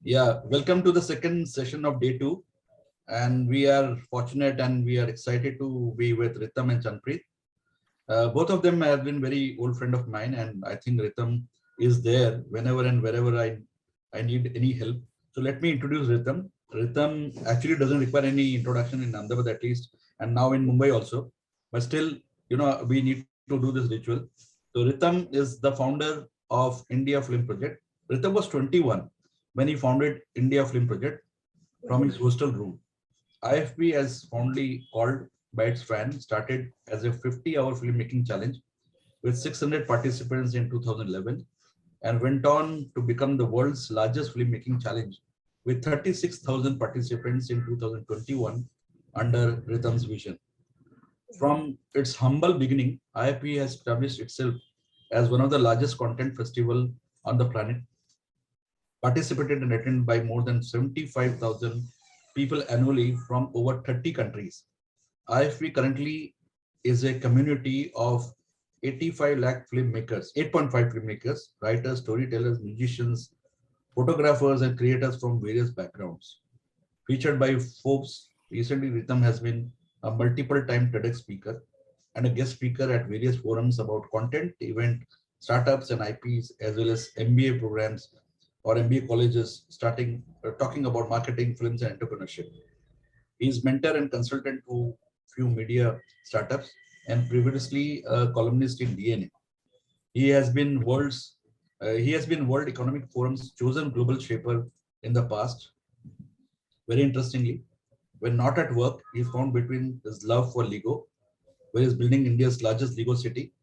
Yeah, welcome to the second session of day two. And we are fortunate and we are excited to be with Ritam and Chanpreet. Both of them have been very old friend of mine, and I think Ritam is there whenever and wherever I need any help. So let me introduce Ritam. Ritam actually doesn't require any introduction in Ahmedabad at least, and now in Mumbai also. But still, we need to do this ritual. So Ritam is the founder of India Film Project. Ritam was 21 when he founded India Film Project from his hostel room. IFP, as fondly called by its fans, started as a 50-hour filmmaking challenge with 600 participants in 2011 and went on to become the world's largest filmmaking challenge with 36,000 participants in 2021 under Rhythm's vision. From its humble beginning, IFP has established itself as one of the largest content festival on the planet, participated and attended by more than 75,000 people annually from over 30 countries. IFP currently is a community of 85 lakh filmmakers, 8.5 filmmakers, writers, storytellers, musicians, photographers, and creators from various backgrounds. Featured by Forbes, recently Rhythm has been a multiple time TEDx speaker and a guest speaker at various forums about content, event, startups, and IPs, as well as MBA programs or MBA colleges starting talking about marketing, films, and entrepreneurship. He is mentor and consultant to few media startups and previously a columnist in DNA. He has been World Economic Forum's chosen global shaper in the past. Very interestingly, when not at work, he found between his love for Lego, where he's building India's largest Lego city,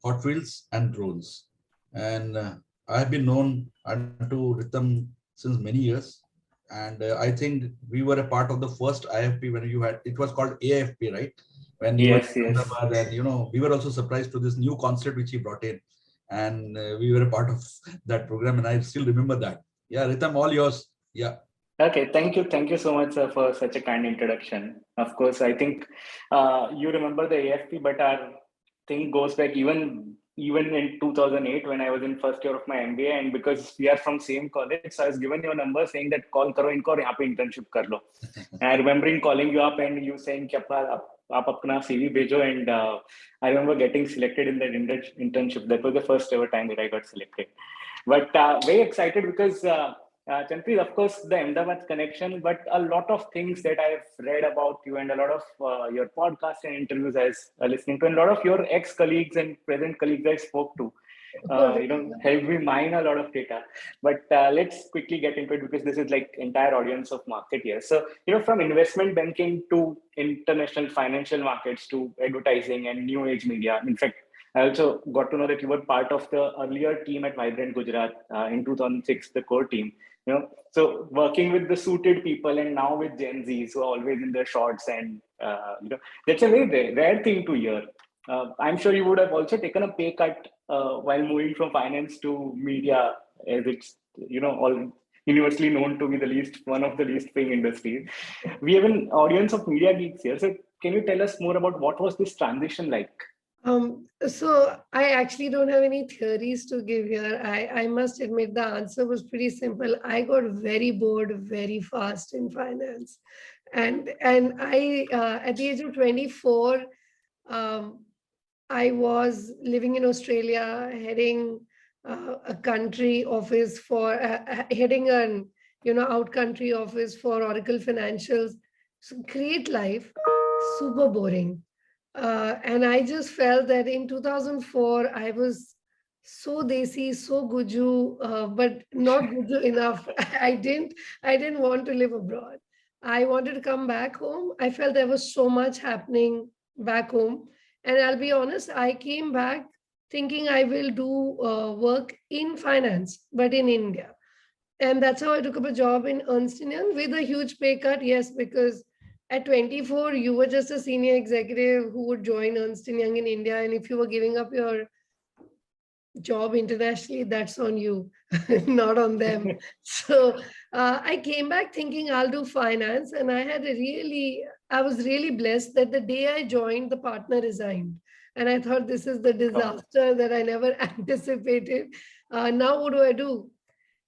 Hot Wheels, and drones. And I have been known to Ritam since many years. And I think we were a part of the first IFP when you had, it was called AFP, right? When you were Yes, in yes. Ahmedabad, and we were also surprised to this new concept which he brought in. And we were a part of that program. And I still remember that. Yeah, Ritam, all yours. Yeah. Okay, thank you. Thank you so much for such a kind introduction. Of course, I think you remember the AFP, but our thing goes back even in 2008 when I was in first year of my MBA, and because we are from same college, so I was given your number saying that call karo inko aur yahan pe internship kar lo. And I remembering calling you up and you saying कि आप अपना CV भेजो, and I remember getting selected in that internship. That was the first ever time that I got selected. But very excited because Chanpreet, of course, the Ahmedabad connection, but a lot of things that I've read about you and a lot of your podcasts and interviews I was listening to, and a lot of your ex-colleagues and present colleagues I spoke to, helped me mine a lot of data. But let's quickly get into it because this is like entire audience of market here. So, from investment banking to international financial markets to advertising and new age media. In fact, I also got to know that you were part of the earlier team at Vibrant Gujarat in 2006, the core team. So working with the suited people and now with Gen Zs who are always in their shorts, and that's a very rare thing to hear. I'm sure you would have also taken a pay cut while moving from finance to media, as it's all universally known to be the least one of the least paying industries. We have an audience of media geeks here, so can you tell us more about what was this transition like? So I actually don't have any theories to give here. I must admit the answer was pretty simple. I got very bored very fast in finance. And I at the age of 24, um, I was living in Australia, heading a country office for heading an out country office for Oracle Financials. So great life, super boring. And I just felt that in 2004, I was so desi, so guju, but not guju enough. I didn't want to live abroad. I wanted to come back home. I felt there was so much happening back home. And I'll be honest, I came back thinking I will do work in finance, but in India. And that's how I took up a job in Ernst Young with a huge pay cut. Yes, because at 24, you were just a senior executive who would join Ernst Young in India. And if you were giving up your job internationally, that's on you, not on them. So I came back thinking I'll do finance. And I was really blessed that the day I joined, the partner resigned. And I thought this is the Oh, disaster that I never anticipated. Now, what do I do?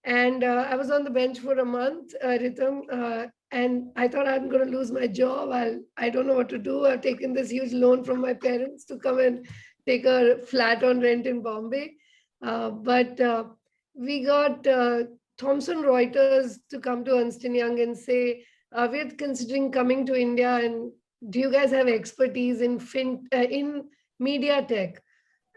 And I was on the bench for a month, Ritam, and I thought I'm going to lose my job. I don't know what to do. I've taken this huge loan from my parents to come and take a flat on rent in Bombay. But we got Thomson Reuters to come to Ernst& Young and say, we're considering coming to India, and do you guys have expertise in media tech?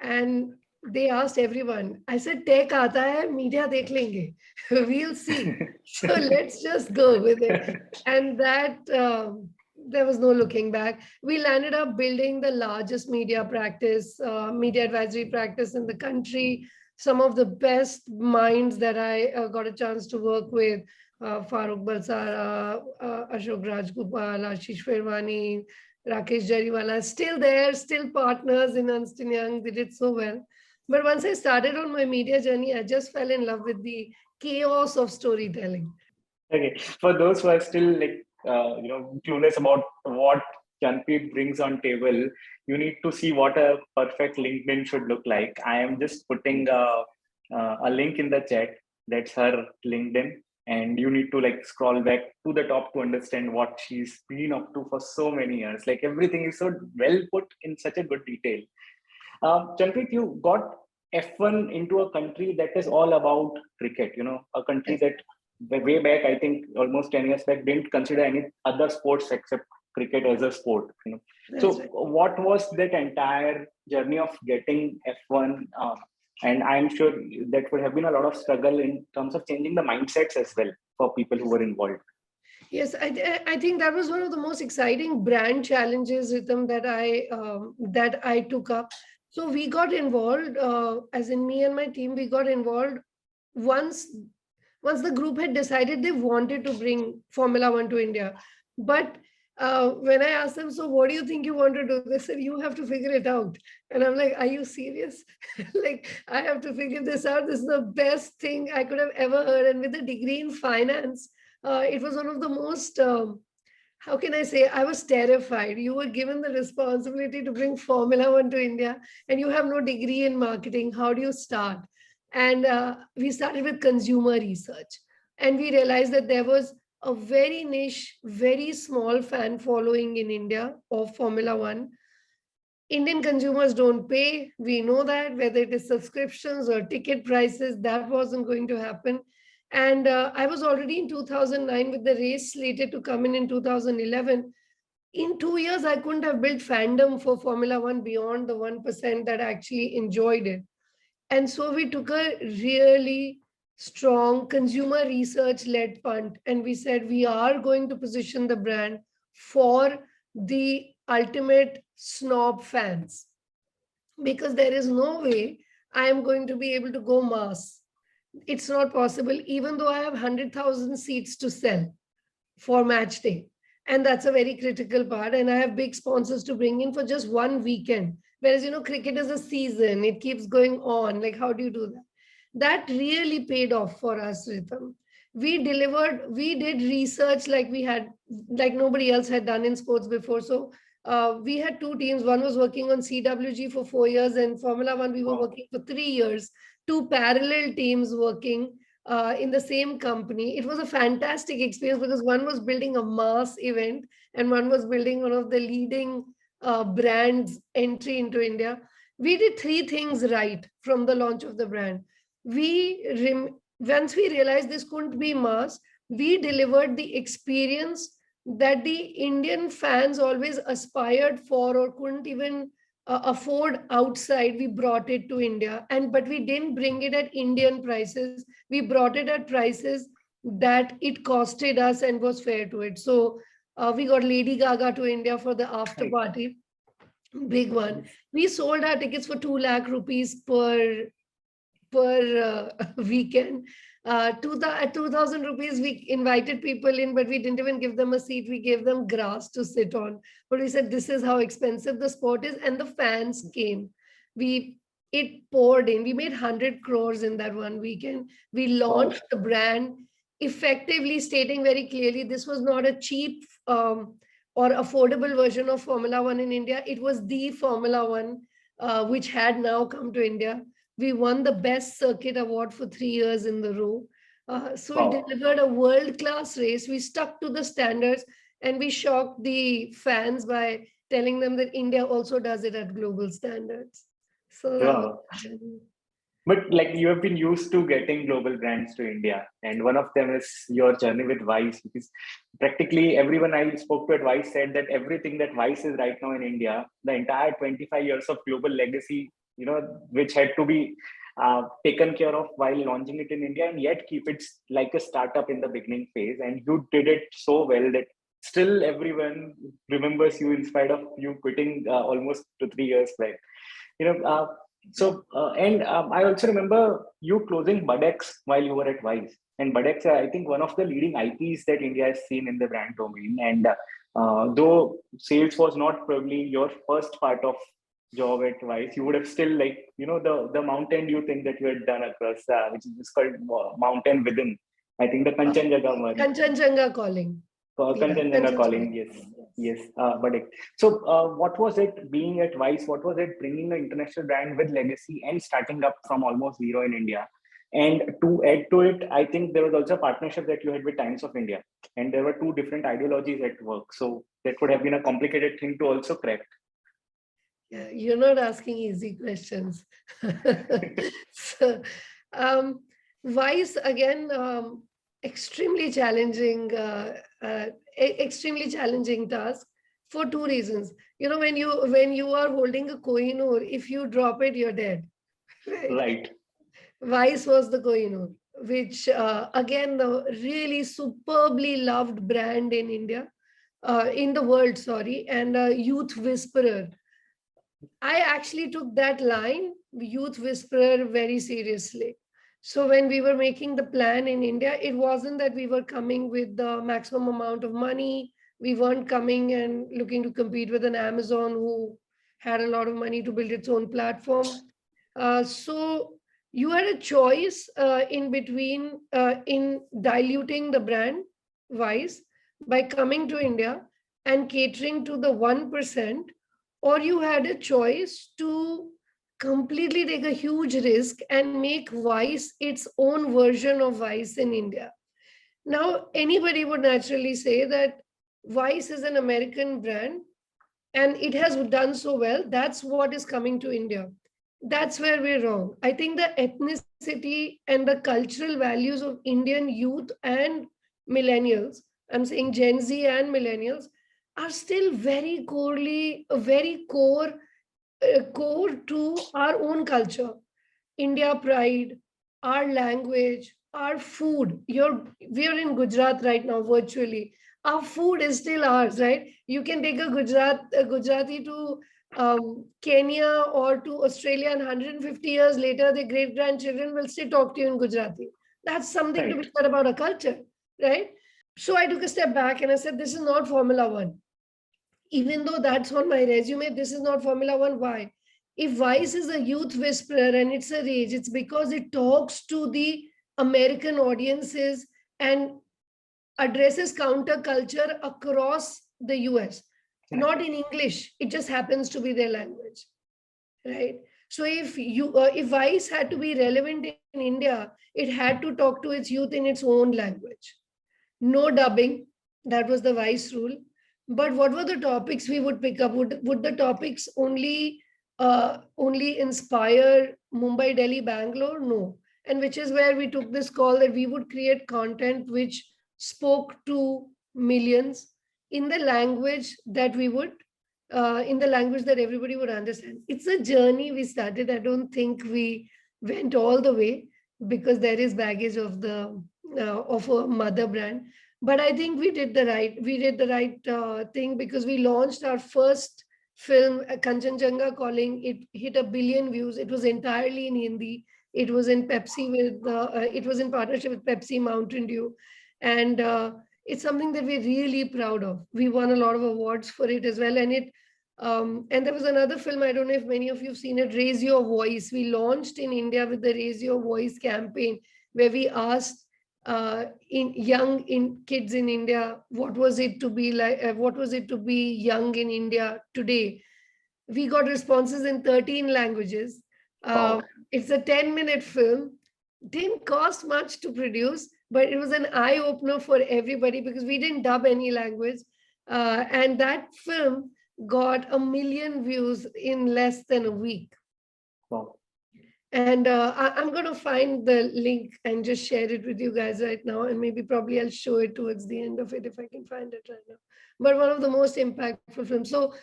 And they asked everyone. I said, tech aata hai, media dekh lenge. We'll see. So let's just go with it. And that there was no looking back. We landed up building the largest media practice, media advisory practice in the country. Some of the best minds that I got a chance to work with, Farooq Balsara, Ashok Rajgopal, Ashish Ferwani, Rakesh Jariwala, still there, still partners in Ernst& Young. They did so well. But once I started on my media journey, I just fell in love with the chaos of storytelling. Okay, for those who are still clueless about what CHANPREET brings on table, you need to see what a perfect LinkedIn should look like. I am just putting a link in the chat. That's her LinkedIn, and you need to scroll back to the top to understand what she's been up to for so many years. Like everything is so well put in such a good detail. CHANPREET, you got F1 into a country that is all about cricket. A country that way back, I think almost 10 years back, didn't consider any other sports except cricket as a sport. So right. what was that entire journey of getting F1? And I'm sure that would have been a lot of struggle in terms of changing the mindsets as well for people who were involved. Yes, I think that was one of the most exciting brand challenges, Ritam, that I took up. So we got involved, as in me and my team, we got involved once the group had decided they wanted to bring Formula One to India. But when I asked them, so what do you think you want to do? They said, you have to figure it out. And I'm like, are you serious? Like, I have to figure this out. This is the best thing I could have ever heard. And with a degree in finance, it was one of the most, how can I say, I was terrified. You were given the responsibility to bring Formula One to India and you have no degree in marketing. How do you start? And we started with consumer research. And we realized that there was a very niche, very small fan following in India of Formula One. Indian consumers don't pay. We know that, whether it is subscriptions or ticket prices, that wasn't going to happen. And I was already in 2009 with the race slated to come in 2011. In 2 years, I couldn't have built fandom for Formula One beyond the 1% that actually enjoyed it. And so we took a really strong consumer research led punt and we said we are going to position the brand for the ultimate snob fans, because there is no way I am going to be able to go mass. It's not possible, even though I have 100,000 seats to sell for match day. And that's a very critical part. And I have big sponsors to bring in for just one weekend. Whereas, cricket is a season, it keeps going on. Like, how do you do that? That really paid off for us, Ritam. We delivered, we did research like nobody else had done in sports before. So we had two teams. One was working on CWG for 4 years, and Formula One, we were working for 3 years. Two parallel teams working in the same company. It was a fantastic experience because one was building a mass event and one was building one of the leading brands entry into India. We did 3 things right from the launch of the brand. Once we realized this couldn't be mass, we delivered the experience that the Indian fans always aspired for or couldn't even afford outside. We brought it to India, but we didn't bring it at Indian prices. We brought it at prices that it costed us and was fair to it. So we got Lady Gaga to India for the after party, big one. We sold our tickets for 2 lakh rupees per weekend. At 2,000 rupees, we invited people in, but we didn't even give them a seat. We gave them grass to sit on. But we said, this is how expensive the sport is. And the fans came. It poured in. We made 100 crores in that one weekend. We launched the brand, effectively stating very clearly, this was not a cheap or affordable version of Formula One in India. It was the Formula One, which had now come to India. We won the best circuit award for 3 years in the row. So we Wow. delivered a world-class race. We stuck to the standards and we shocked the fans by telling them that India also does it at global standards. So that was Wow. the journey. But like you have been used to getting global brands to India, and one of them is your journey with Vice, because practically everyone I spoke to at Vice said that everything that Vice is right now in India, the entire 25 years of global legacy, which had to be taken care of while launching it in India, and yet keep it like a startup in the beginning phase. And you did it so well that still everyone remembers you in spite of you quitting almost 2 3 years back. You know, and I also remember you closing Budex while you were at Vice. And Budex, I think, one of the leading IPs that India has seen in the brand domain. And though sales was not probably your first part of job at Vice, you would have still the Mountain Dew thing that you had done across, which is called Mountain Within. I think the Kanchenjunga one. Kanchenjunga calling. Yeah, Kanchenjunga calling, yes, yes. So, what was it being at Vice? What was it bringing an international brand with legacy and starting up from almost zero in India? And to add to it, I think there was also a partnership that you had with Times of India, and there were two different ideologies at work. So that would have been a complicated thing to also crack. Yeah, you're not asking easy questions. So, Vice again, extremely challenging, extremely challenging task for two reasons. When you are holding a Kohinoor, if you drop it, you're dead. Right? Right. Vice was the Kohinoor, which again, the really superbly loved brand in India, in the world, sorry, and a youth whisperer. I actually took that line, youth whisperer, very seriously. So when we were making the plan in India, it wasn't that we were coming with the maximum amount of money. We weren't coming and looking to compete with an Amazon who had a lot of money to build its own platform. So you had a choice in between in diluting the brand Wise by coming to India and catering to the 1%, or you had a choice to completely take a huge risk and make Vice its own version of Vice in India. Now, anybody would naturally say that Vice is an American brand and it has done so well. That's what is coming to India. That's where we're wrong. I think the ethnicity and the cultural values of Indian youth and millennials, I'm saying Gen Z and millennials, are still very core to our own culture. India pride, our language, our food. We are in Gujarat right now virtually. Our food is still ours, right? You can take a Gujarati to Kenya or to Australia, and 150 years later, their great grandchildren will still talk to you in Gujarati. That's something to be said about a culture, right? So I took a step back and I said, this is not Formula One. Even though that's on my resume, this is not Formula One. Why? If Vice is a youth whisperer and it's a rage, it's because it talks to the American audiences and addresses counterculture across the US, not in English. It just happens to be their language, right? So if Vice had to be relevant in India, it had to talk to its youth in its own language. No dubbing. That was the Vice rule. But what were the topics we would pick up? Would the topics only inspire Mumbai, Delhi, Bangalore? No. And which is where we took this call that we would create content which spoke to millions in the language that in the language that everybody would understand. It's a journey we started. I don't think we went all the way because there is baggage of a mother brand. But I think we did the right thing, because we launched our first film, Kanchenjunga Calling. It hit 1 billion views. It was entirely in Hindi. It was in it was in partnership with Pepsi, Mountain Dew, and it's something that we're really proud of. We won a lot of awards for it as well, and there was another film. I don't know if many of you've seen it, Raise Your Voice. We launched in India with the Raise Your Voice campaign, where we asked in kids in India, what was it to be like? What was it to be young in India today? We got responses in 13 languages. Wow. It's a 10-minute film. didn't cost much to produce, but it was an eye opener for everybody because we didn't dub any language. And that film got 1 million views in less than a week. Wow. And I'm going to find the link and just share it with you guys right now. And maybe probably I'll show it towards the end of it if I can find it right now. But one of the most impactful films. So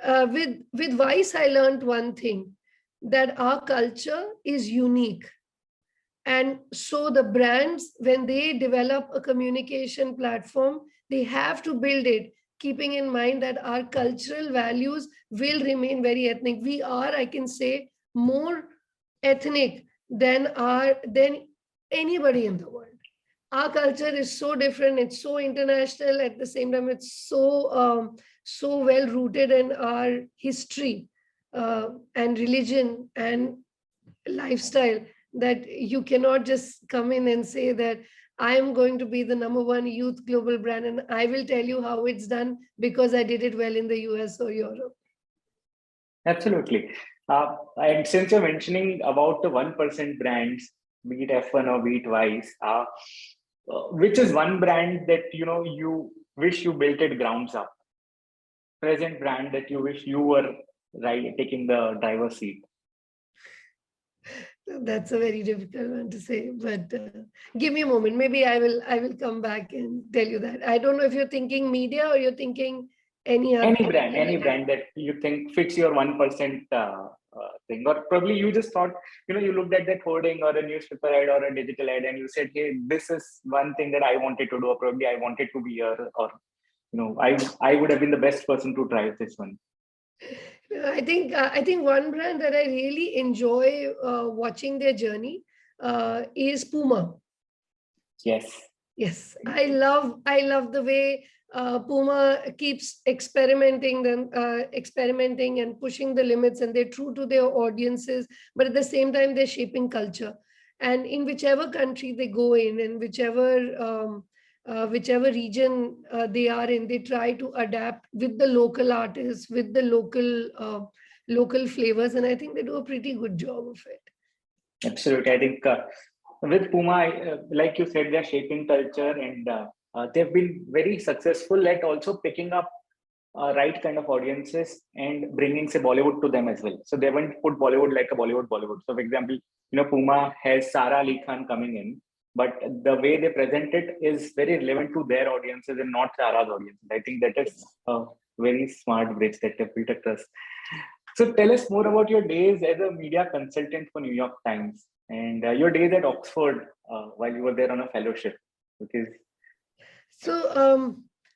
with Vice, I learned one thing, that our culture is unique. And so the brands, when they develop a communication platform, they have to build it, keeping in mind that our cultural values will remain very ethnic. We are, I can say, more ethnic than anybody in the world. Our culture is so different. It's so international. At the same time, it's so well rooted in our history and religion and lifestyle, that you cannot just come in and say that I am going to be the #1 youth global brand and I will tell you how it's done because I did it well in the US or Europe. Absolutely. And since you're mentioning about the 1% brands, be it F1 or be it Vice, which is one brand that you wish you built it grounds up? Present brand that you wish you were taking the driver's seat? That's a very difficult one to say, but give me a moment. Maybe I will come back and tell you that. I don't know if you're thinking media or you're thinking any brand that you think fits your 1% thing, or probably you just thought, you looked at that hoarding or a newspaper ad or a digital ad and you said, hey, this is one thing that I wanted to do, or probably I wanted to be here, or I would have been the best person to drive this one. I think one brand that I really enjoy watching their journey is Puma. Yes, I love the way Puma keeps experimenting and pushing the limits, and they're true to their audiences, but at the same time they're shaping culture. And in whichever country they go in, and whichever region they are in, they try to adapt with the local artists, with the local flavors, and I think they do a pretty good job of it. Absolutely. I think with Puma, like you said, they're shaping culture, and they've been very successful at also picking up right kind of audiences and bringing, say, Bollywood to them as well. So they haven't put Bollywood like a Bollywood. So for example, Puma has Sara Ali Khan coming in, but the way they present it is very relevant to their audiences and not Sara's audience. I think that is a very smart bridge that they've built across. So tell us more about your days as a media consultant for New York Times and your days at Oxford while you were there on a fellowship.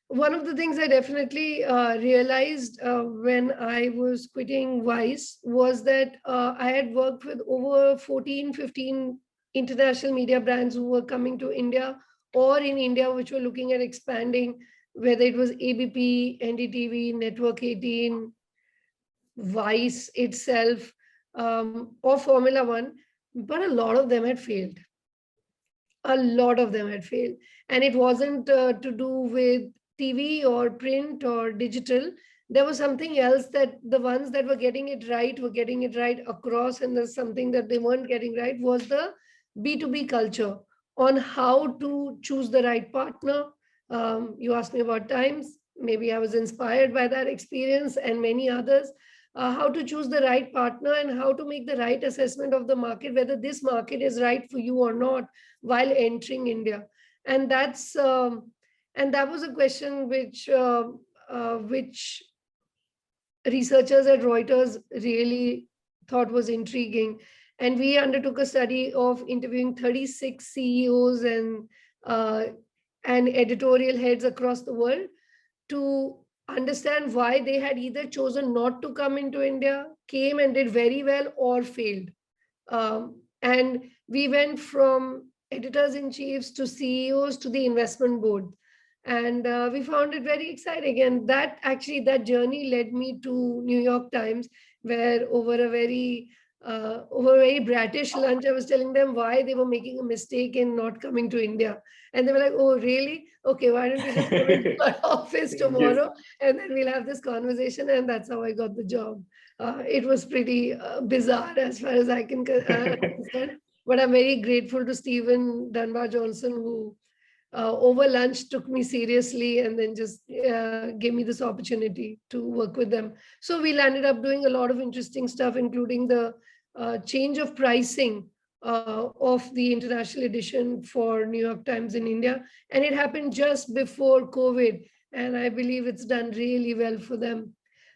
One of the things I definitely realized when I was quitting Vice was that I had worked with over 14, 15 international media brands who were coming to India or in India, which were looking at expanding, whether it was ABP, NDTV, Network 18, Vice itself, or Formula One, but a lot of them had failed. And it wasn't to do with TV or print or digital. There was something else, that the ones that were getting it right across, and there's something that they weren't getting right was the B2B culture on how to choose the right partner. You asked me about Times. Maybe I was inspired by that experience and many others. How to choose the right partner and how to make the right assessment of the market, whether this market is right for you or not while entering India. And that was a question which researchers at Reuters really thought was intriguing. And we undertook a study of interviewing 36 CEOs and editorial heads across the world to understand why they had either chosen not to come into India, came and did very well, or failed. And we went from editors-in-chiefs to CEOs to the investment board. And we found it very exciting. And that journey led me to New York Times, where over a very bratish lunch, I was telling them why they were making a mistake in not coming to India. And they were like, oh, really? Okay, why don't you just come into my office tomorrow? And then we'll have this conversation. And that's how I got the job. It was pretty bizarre as far as I can understand. But I'm very grateful to Stephen Dunbar Johnson, who over lunch took me seriously and then just gave me this opportunity to work with them. So we landed up doing a lot of interesting stuff, including the change of pricing of the international edition for New York Times in India. And it happened just before COVID. And I believe it's done really well for them.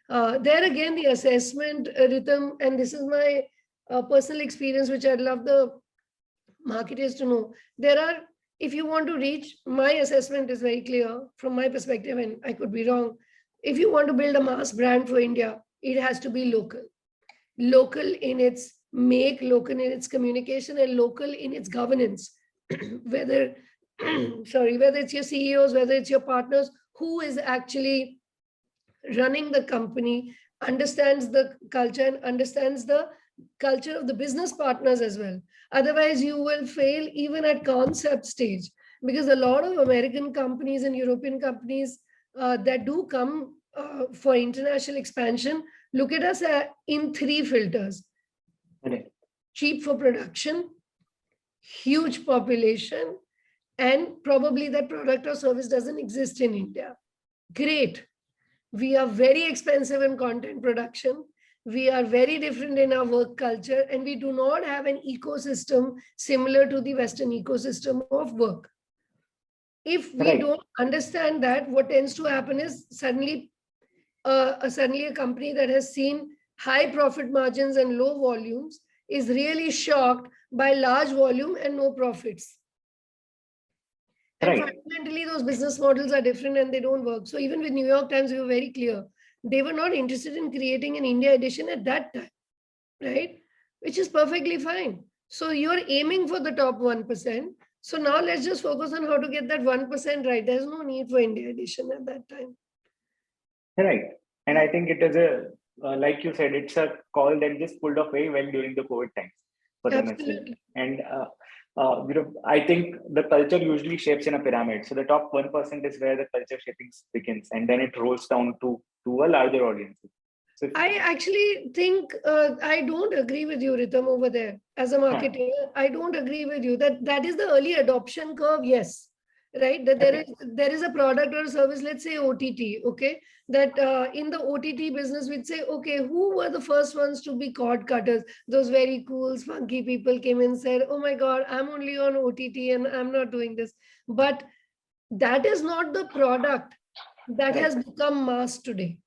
There again, the assessment, Ritam, and this is my personal experience, which I'd love the marketers to know. There are, if you want to reach, my assessment is very clear from my perspective, and I could be wrong. If you want to build a mass brand for India, it has to be local. Local in its make, local in its communication, and local in its governance. Whether, whether it's your CEOs, whether it's your partners, who is actually running the company, understands the culture and understands the culture of the business partners as well. Otherwise, you will fail even at concept stage, because a lot of American companies and European companies that do come for international expansion look at us in three filters. Okay. Cheap for production, huge population, and probably that product or service doesn't exist in India. Great. We are very expensive in content production. We are very different in our work culture, and we do not have an ecosystem similar to the Western ecosystem of work. If we don't understand that, what tends to happen is suddenly a company that has seen high profit margins and low volumes is really shocked by large volume and no profits. And fundamentally, those business models are different and they don't work. So even with New York Times, we were very clear. They were not interested in creating an India edition at that time, right? Which is perfectly fine. So you're aiming for the top 1%. So now let's just focus on how to get that 1% right. There's no need for India edition at that time. Right. And I think it is like you said, it's a call that just pulled off very well during the COVID times for them. Absolutely. And I think the culture usually shapes in a pyramid. So the top 1% is where the culture shaping begins, and then it rolls down to a larger audience. So I actually think I don't agree with you, Ritam, over there. As a marketer, I don't agree with you that is the early adoption curve. Yes, right. That there is a product or a service. Let's say OTT. Okay, that in the OTT business, we'd say, okay, who were the first ones to be cord cutters? Those very cool, funky people came and said, oh my God, I'm only on OTT and I'm not doing this. But that is not the product that has become mass today.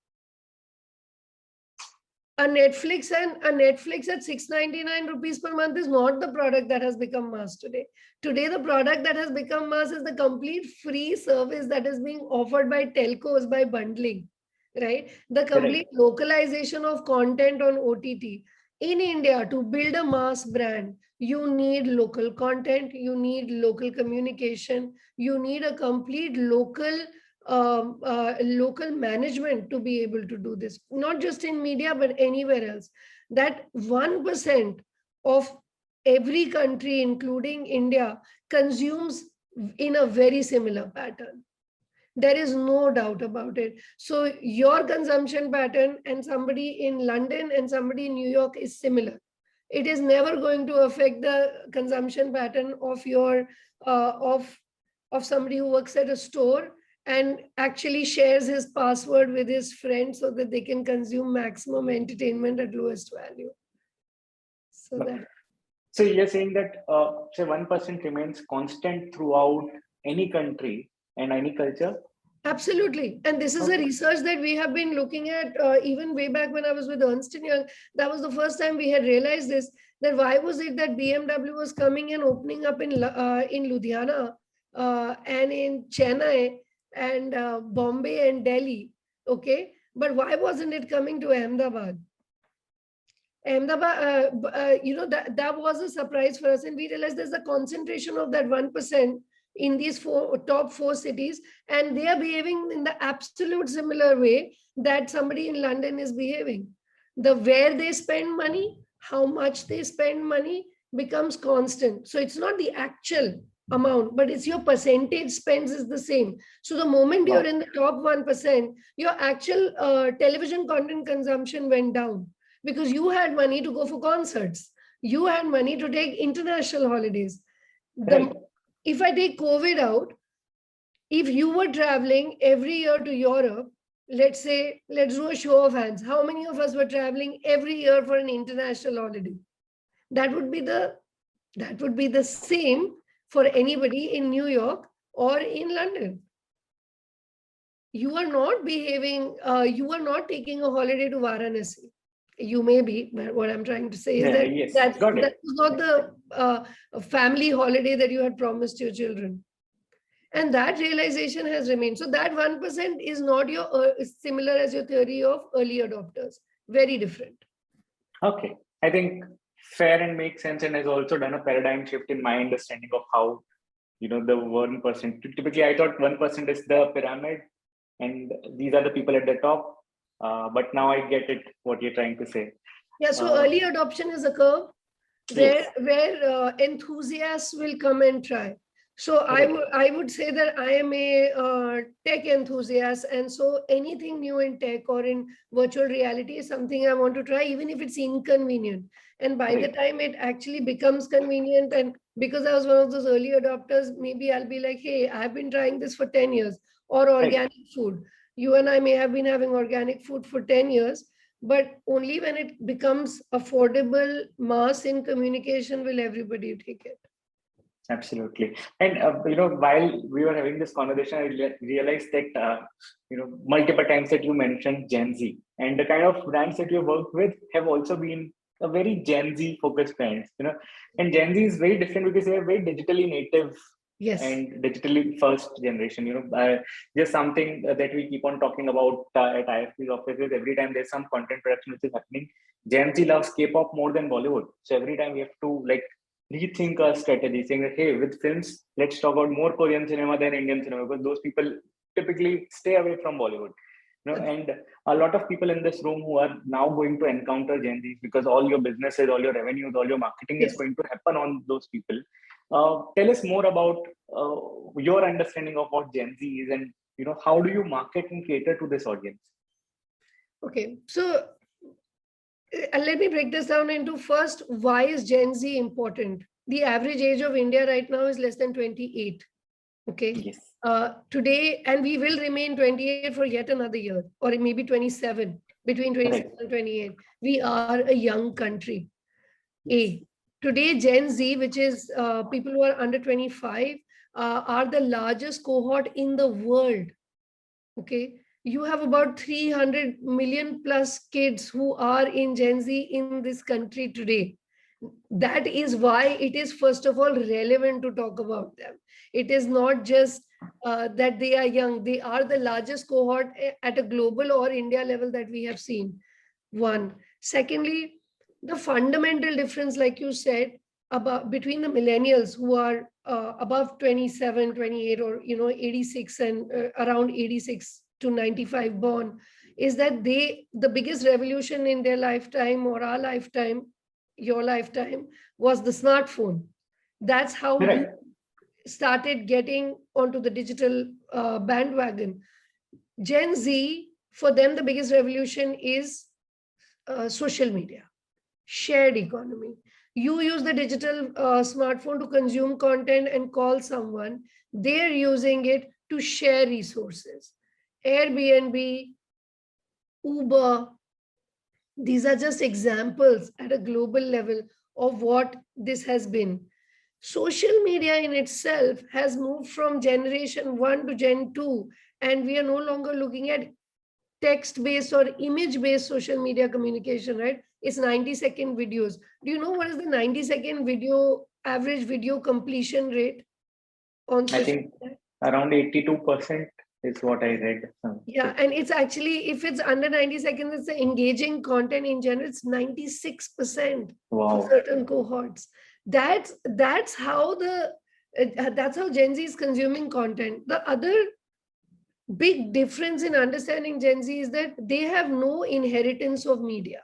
A Netflix at 699 rupees per month is not the product that has become mass today. Today, the product that has become mass is the complete free service that is being offered by telcos by bundling, right? The complete localization of content on OTT. In India, to build a mass brand, you need local content, you need local communication, you need a complete local management to be able to do this, not just in media, but anywhere else. That 1% of every country, including India, consumes in a very similar pattern. There is no doubt about it. So your consumption pattern and somebody in London and somebody in New York is similar. It is never going to affect the consumption pattern of your of somebody who works at a store and actually shares his password with his friends so that they can consume maximum entertainment at lowest value. So you're saying that say 1% remains constant throughout any country and any culture? Absolutely. And this is a research that we have been looking at even way back when I was with Ernst & Young. That was the first time we had realized this, that why was it that BMW was coming and opening up in Ludhiana and in Chennai and Bombay and Delhi, okay? But why wasn't it coming to Ahmedabad? That was a surprise for us. And we realized there's a concentration of that 1% in these top four cities, and they are behaving in the absolute similar way that somebody in London is behaving. The where they spend money, how much they spend money becomes constant. So it's not the actual amount, but it's your percentage spends is the same. So the moment you're in the top 1%, your actual television content consumption went down because you had money to go for concerts. You had money to take international holidays. Right. If I take COVID out, if you were traveling every year to Europe, let's say, let's do a show of hands. How many of us were traveling every year for an international holiday? That would be the same for anybody in New York or in London. You are not behaving, you are not taking a holiday to Varanasi. You may be, but what I'm trying to say is that Yes, that got it. was not the family holiday that you had promised your children. And that realization has remained. So that 1% is not your similar as your theory of early adopters. Very different. Okay. I think fair and makes sense, and has also done a paradigm shift in my understanding of how, the 1%. Typically, I thought 1% is the pyramid, and these are the people at the top. But now I get it, what you're trying to say. Yeah, so early adoption is a curve where enthusiasts will come and try. So I would say that I am a tech enthusiast, and so anything new in tech or in virtual reality is something I want to try, even if it's inconvenient. And by the time it actually becomes convenient, and because I was one of those early adopters, maybe I'll be like, hey, I've been trying this for 10 years, or organic food. You and I may have been having organic food for 10 years, but only when it becomes affordable mass in communication will everybody take it. Absolutely. And, while we were having this conversation, I realized that, multiple times that you mentioned Gen Z, and the kind of brands that you work with have also been a very Gen Z focused brands, and Gen Z is very different because they are very digitally native. Yes. And digitally first generation, just something that we keep on talking about at IFP's offices. Every time there's some content production which is happening, Gen Z loves K-pop more than Bollywood. So every time we have to rethink our strategy, saying that, hey, with films, let's talk about more Korean cinema than Indian cinema, because those people typically stay away from Bollywood. And a lot of people in this room who are now going to encounter Gen Z, because all your businesses, all your revenues, all your marketing is going to happen on those people. Tell us more about your understanding of what Gen Z is, and how do you market and cater to this audience? Okay, so let me break this down into, first, why is Gen Z important? The average age of India right now is less than 28. Okay. Yes. Today, and we will remain 28 for yet another year, or maybe 27, between 27 and 28. We are a young country. Today, Gen Z, which is people who are under 25, are the largest cohort in the world. Okay. You have about 300 million plus kids who are in Gen Z in this country today. That is why it is, first of all, relevant to talk about them. It is not just that they are young. They are the largest cohort at a global or India level that we have seen. One. Secondly, the fundamental difference, like you said, between the millennials who are above 27, 28, or 86 and around 86 to 95 born, is that the biggest revolution in their lifetime, or our lifetime, your lifetime, was the smartphone. That's how we started getting onto the digital bandwagon. Gen Z, for them, the biggest revolution is social media, shared economy. You use the digital smartphone to consume content and call someone. They're using it to share resources. Airbnb, Uber, these are just examples at a global level of what this has been. Social media in itself has moved from generation 1 to Gen 2, and we are no longer looking at text-based or image-based social media communication, right? It's 90-second videos. Do you know what is the 90-second video, average video completion rate on social media? I think around 82% is what I read. Yeah, and it's actually, if it's under 90 seconds, it's the engaging content in general, it's 96% for certain cohorts. That's how Gen Z is consuming content. The other big difference in understanding Gen Z is that they have no inheritance of media.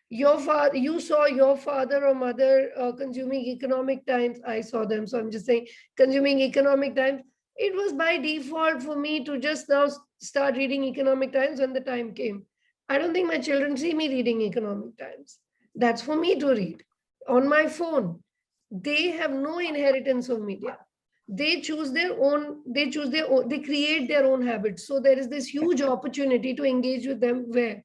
You saw your father or mother consuming Economic Times. I saw them, so I'm just saying, consuming Economic Times. It was by default for me to just now start reading Economic Times when the time came. I don't think my children see me reading Economic Times. That's for me to read. on my phone. They have no inheritance of media. They choose their own, they create their own habits. So there is this huge opportunity to engage with them where?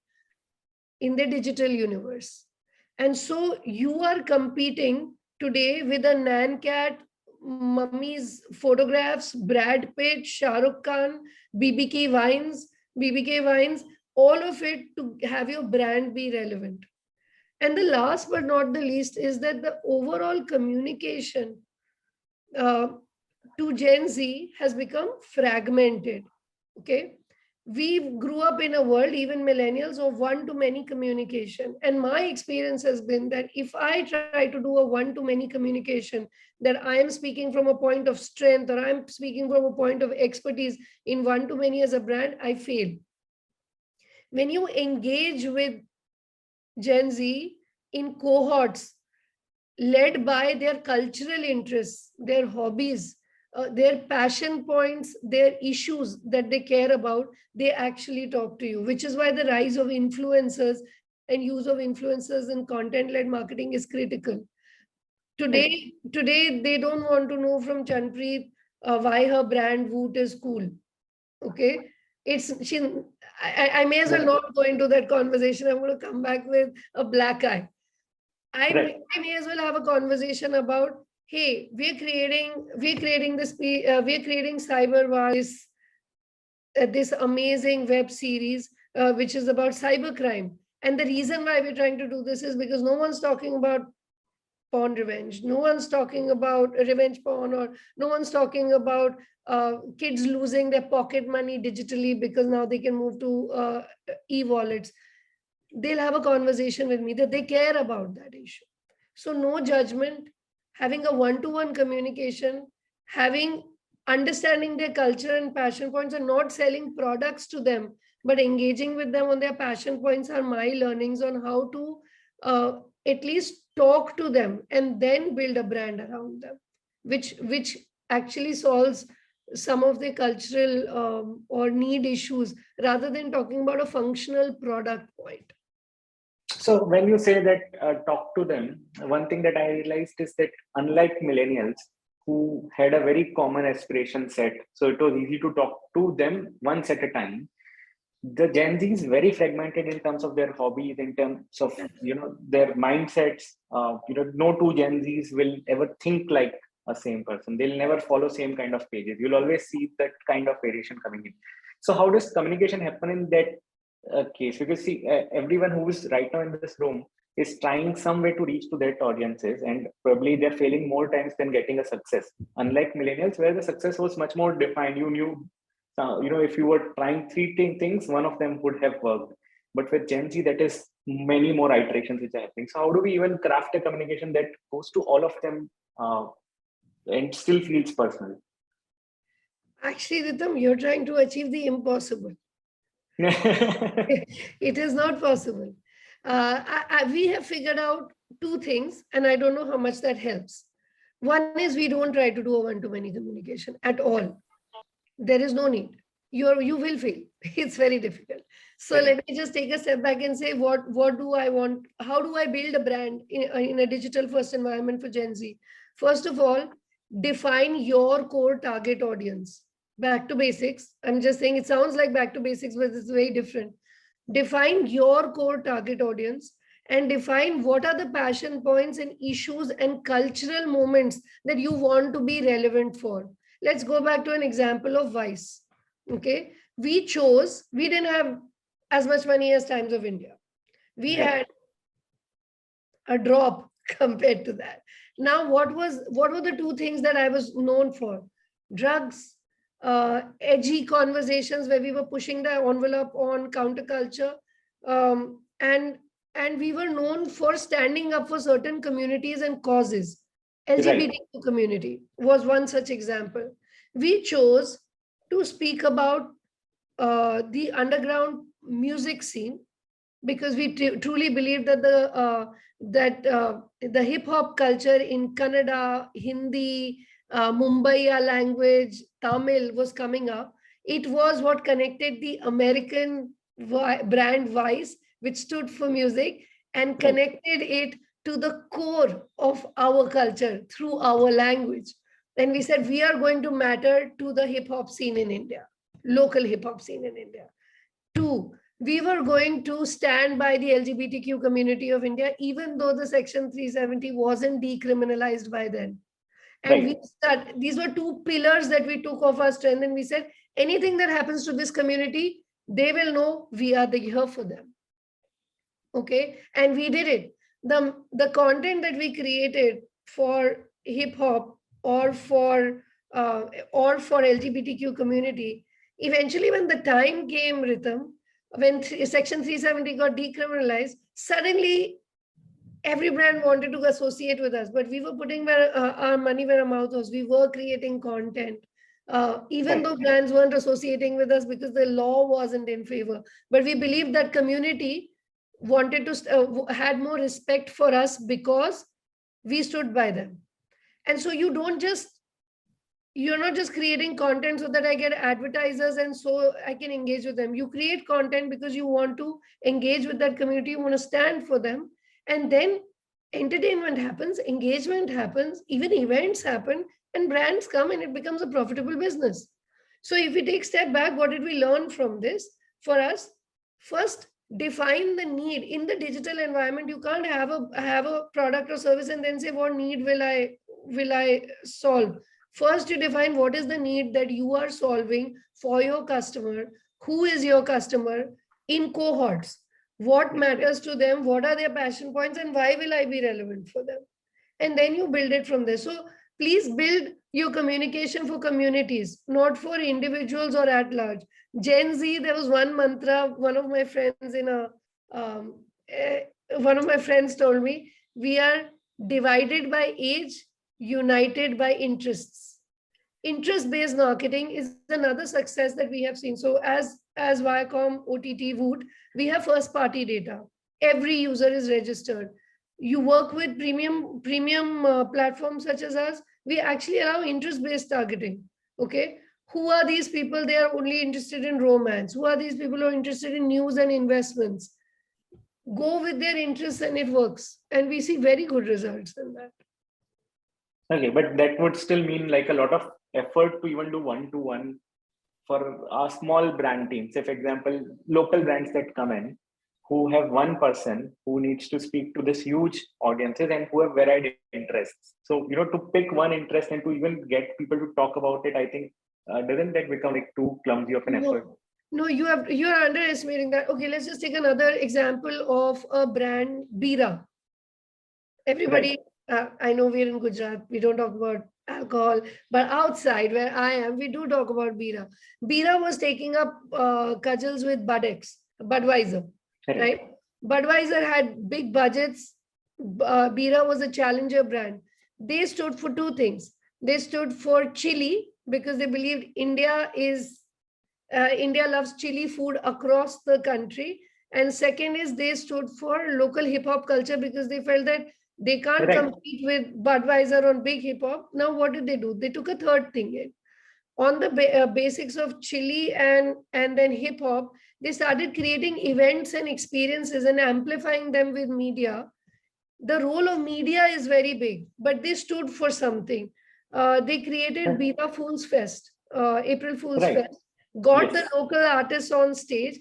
In the digital universe. And so you are competing today with a Nan Cat, mummy's photographs, Brad Pitt, Shah Rukh Khan, BBK Vines, all of it to have your brand be relevant. And the last but not the least is that the overall communication to Gen Z has become fragmented. Okay. We grew up in a world, even millennials, of one-to-many communication. And my experience has been that if I try to do a one-to-many communication, that I am speaking from a point of strength or I'm speaking from a point of expertise in one-to-many as a brand, I fail. When you engage with Gen Z in cohorts led by their cultural interests, their hobbies, their passion points, their issues that they care about, they actually talk to you, which is why the rise of influencers and use of influencers in content-led marketing is critical. Today they don't want to know from Chanpreet why her brand Voot is cool. Okay. I may as well not go into that conversation. I'm going to come back with a black eye. I may as well have a conversation about, hey, we're creating CyberWars, this amazing web series which is about cybercrime. And the reason why we're trying to do this is because no one's talking about porn revenge. No one's talking about revenge porn, or no one's talking about kids losing their pocket money digitally because now they can move to e-wallets. They'll have a conversation with me that they care about that issue. So no judgment, having a one-to-one communication, understanding their culture and passion points, and not selling products to them, but engaging with them on their passion points are my learnings on how to at least talk to them and then build a brand around them, which actually solves some of the cultural or need issues rather than talking about a functional product point. So when you say that talk to them, one thing that I realized is that unlike millennials who had a very common aspiration set, so it was easy to talk to them once at a time, the Gen Z is very fragmented in terms of their hobbies, in terms of their mindsets. No two Gen Zs will ever think like a same person. They'll never follow same kind of pages. You'll always see that kind of variation coming in. So how does communication happen in that case? Because see, everyone who is right now in this room is trying some way to reach to their audiences, and probably they're failing more times than getting a success. Unlike millennials, where the success was much more defined, you knew. If you were trying three things, one of them would have worked. But with Gen Z, that is many more iterations which are happening. So how do we even craft a communication that goes to all of them and still feels personal? Actually, Ritam, you're trying to achieve the impossible. It is not possible. We have figured out two things, and I don't know how much that helps. One is we don't try to do a one-to-many communication at all. There is no need. You will fail. It's very difficult. So let me just take a step back and say, what do I want? How do I build a brand in a digital first environment for Gen Z? First of all, define your core target audience. Back to basics. I'm just saying it sounds like back to basics, but it's very different. Define your core target audience and define what are the passion points and issues and cultural moments that you want to be relevant for. Let's go back to an example of Vice. Okay. We didn't have as much money as Times of India. We had a drop compared to that. Now, what were the two things that I was known for? Drugs, edgy conversations where we were pushing the envelope on counterculture, and we were known for standing up for certain communities and causes. LGBTQ community was one such example. We chose to speak about the underground music scene because we truly believe that the hip hop culture in Kannada, Hindi, Mumbai language, Tamil was coming up. It was what connected the American brand Vice, which stood for music, and connected it to the core of our culture through our language. And we said we are going to matter to the hip hop scene in India, local hip hop scene in India. Two, we were going to stand by the LGBTQ community of India, even though the Section 370 wasn't decriminalized by then. And these were two pillars that we took of our strength. And we said, anything that happens to this community, they will know we are here for them. Okay. And we did it. The content that we created for hip hop or for LGBTQ community, eventually when the time came, Ritam, when Section 370 got decriminalized, suddenly every brand wanted to associate with us, but we were putting our money where our mouth was. We were creating content, even though brands weren't associating with us because the law wasn't in favor. But we believed that community wanted to had more respect for us because we stood by them. And so you're not just creating content so that I get advertisers and so I can engage with them. You create content because you want to engage with that community, you want to stand for them. And then entertainment happens, engagement happens, even events happen, and brands come and it becomes a profitable business. So if we take a step back, what did we learn from this? For us, first, define the need. In the digital environment, you can't have a product or service and then say, what need will I solve? First, you define what is the need that you are solving for your customer, who is your customer in cohorts, what matters to them, what are their passion points, and why will I be relevant for them? And then you build it from there. So please build your communication for communities, not for individuals or at large. Gen Z, there was one mantra, one of my friends told me, we are divided by age, united by interests. Interest-based marketing is another success that we have seen. So as Viacom, OTT, Voot, we have first-party data. Every user is registered. You work with premium platforms such as us, we actually allow interest-based targeting. Okay, who are these people? They are only interested in romance. Who are these people who are interested in news and investments? Go with their interests and it works. And we see very good results in that. Okay, but that would still mean like a lot of effort to even do one-to-one for our small brand teams. Say, for example, local brands that come in, who have one person who needs to speak to this huge audiences and who have varied interests. So, to pick one interest and to even get people to talk about it, I think, doesn't that become like too clumsy of an effort? No, you are underestimating that. Okay, let's just take another example of a brand, Bira. Everybody, I know we're in Gujarat, we don't talk about alcohol, but outside where I am, we do talk about Bira. Bira was taking up cudgels with Budweiser. Right? Budweiser had big budgets. Bira was a challenger brand. They stood for two things. They stood for chili because they believed India loves chili food across the country. And second is they stood for local hip hop culture because they felt that they can't compete with Budweiser on big hip hop. Now, what did they do? They took a third thing in. On the basics of chili and then hip hop, they started creating events and experiences and amplifying them with media. The role of media is very big, but they stood for something. They created Bira Fool's Fest, April Fool's Fest, got the local artists on stage,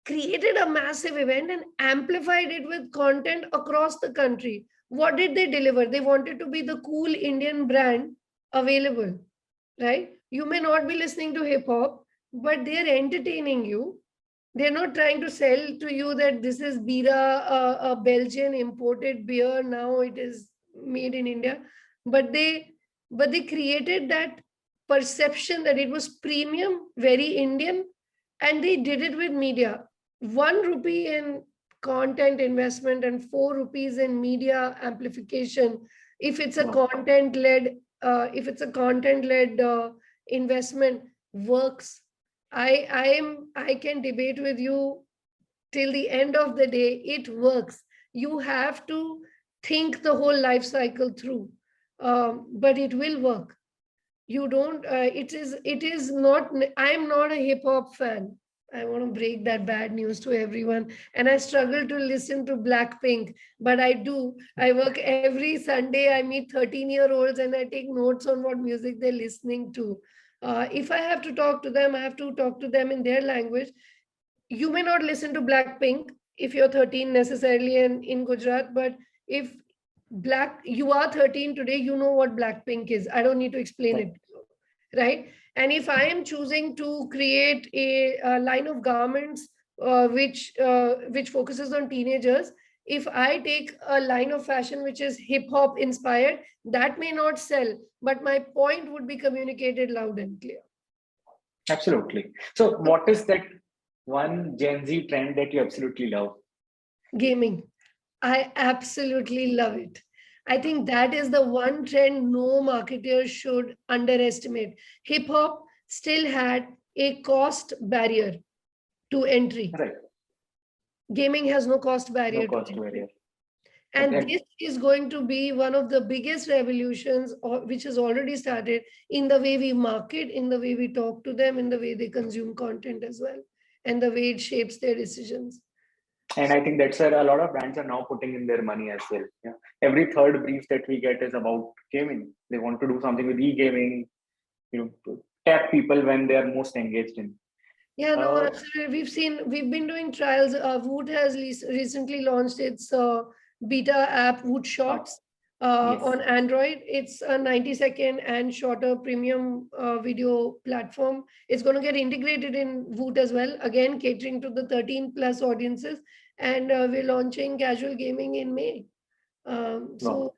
created a massive event and amplified it with content across the country. What did they deliver? They wanted to be the cool Indian brand available, right? You may not be listening to hip hop, but they're entertaining you. They're not trying to sell to you that this is Bira, a Belgian imported beer. Now it is made in India. But they created that perception that it was premium, very Indian, and they did it with media. 1 rupee in content investment and 4 rupees in media amplification. If it's a content-led investment, works. I can debate with you till the end of the day. It works. You have to think the whole life cycle through, but it will work. You don't. It is not. I am not a hip hop fan. I want to break that bad news to everyone. And I struggle to listen to Blackpink, but I do. I work every Sunday. I meet 13-year-olds and I take notes on what music they're listening to. If I have to talk to them, I have to talk to them in their language. You may not listen to Blackpink if you're 13 necessarily in Gujarat, but if you are 13 today, you know what Blackpink is. I don't need to explain it to you, right? And if I am choosing to create a line of garments which focuses on teenagers, if I take a line of fashion which is hip hop inspired, that may not sell, but my point would be communicated loud and clear. Absolutely. So what is that one Gen Z trend that you absolutely love? Gaming. I absolutely love it. I think that is the one trend no marketer should underestimate. Hip hop still had a cost barrier to entry. Right. Gaming has no cost barrier No to cost entry. barrier. And And this is going to be one of the biggest revolutions which has already started in the way we market, in the way we talk to them, in the way they consume content as well, and the way it shapes their decisions. I think that's where a lot of brands are now putting in their money as well. Yeah. Every third brief that we get is about gaming. They want to do something with e-gaming, to tap people when they are most engaged in. Yeah, no, absolutely. We've been doing trials. Voot has recently launched its beta app, Voot Shorts, Yes. on Android. It's a 90-second and shorter premium video platform. It's going to get integrated in Voot as well, again, catering to the 13 plus audiences. And we're launching casual gaming in May. So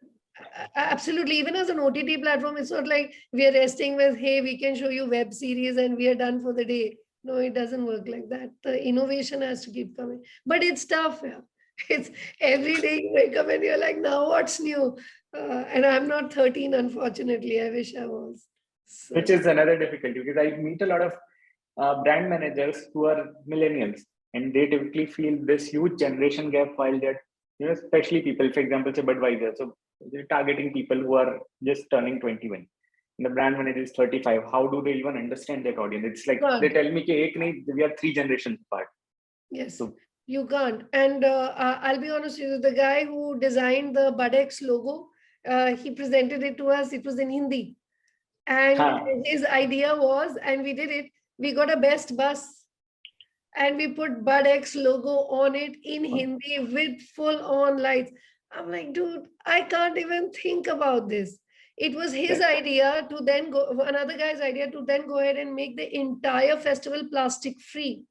absolutely, even as an OTT platform, it's not like we are resting with, hey, we can show you web series and we are done for the day. No, it doesn't work like that. The innovation has to keep coming. But it's tough. Yeah. It's every day you wake up and you're like, now what's new? And I'm not 13, unfortunately. I wish I was. So. Which is another difficulty because I meet a lot of brand managers who are millennials, and they typically feel this huge generation gap while they're, especially people, for example, say Budweiser. So they're targeting people who are just turning 21. And the brand manager is 35. How do they even understand that audience? It's like they tell me, we are 3 generations apart. Yes. So, you can't. And I'll be honest with you, the guy who designed the Budex logo, he presented it to us. It was in Hindi. And his idea was, and we did it, we got a best bus and we put Budex logo on it in Hindi with full on lights. I'm like, dude, I can't even think about this. It was his idea to then go, another guy's idea to then go ahead and make the entire festival plastic free.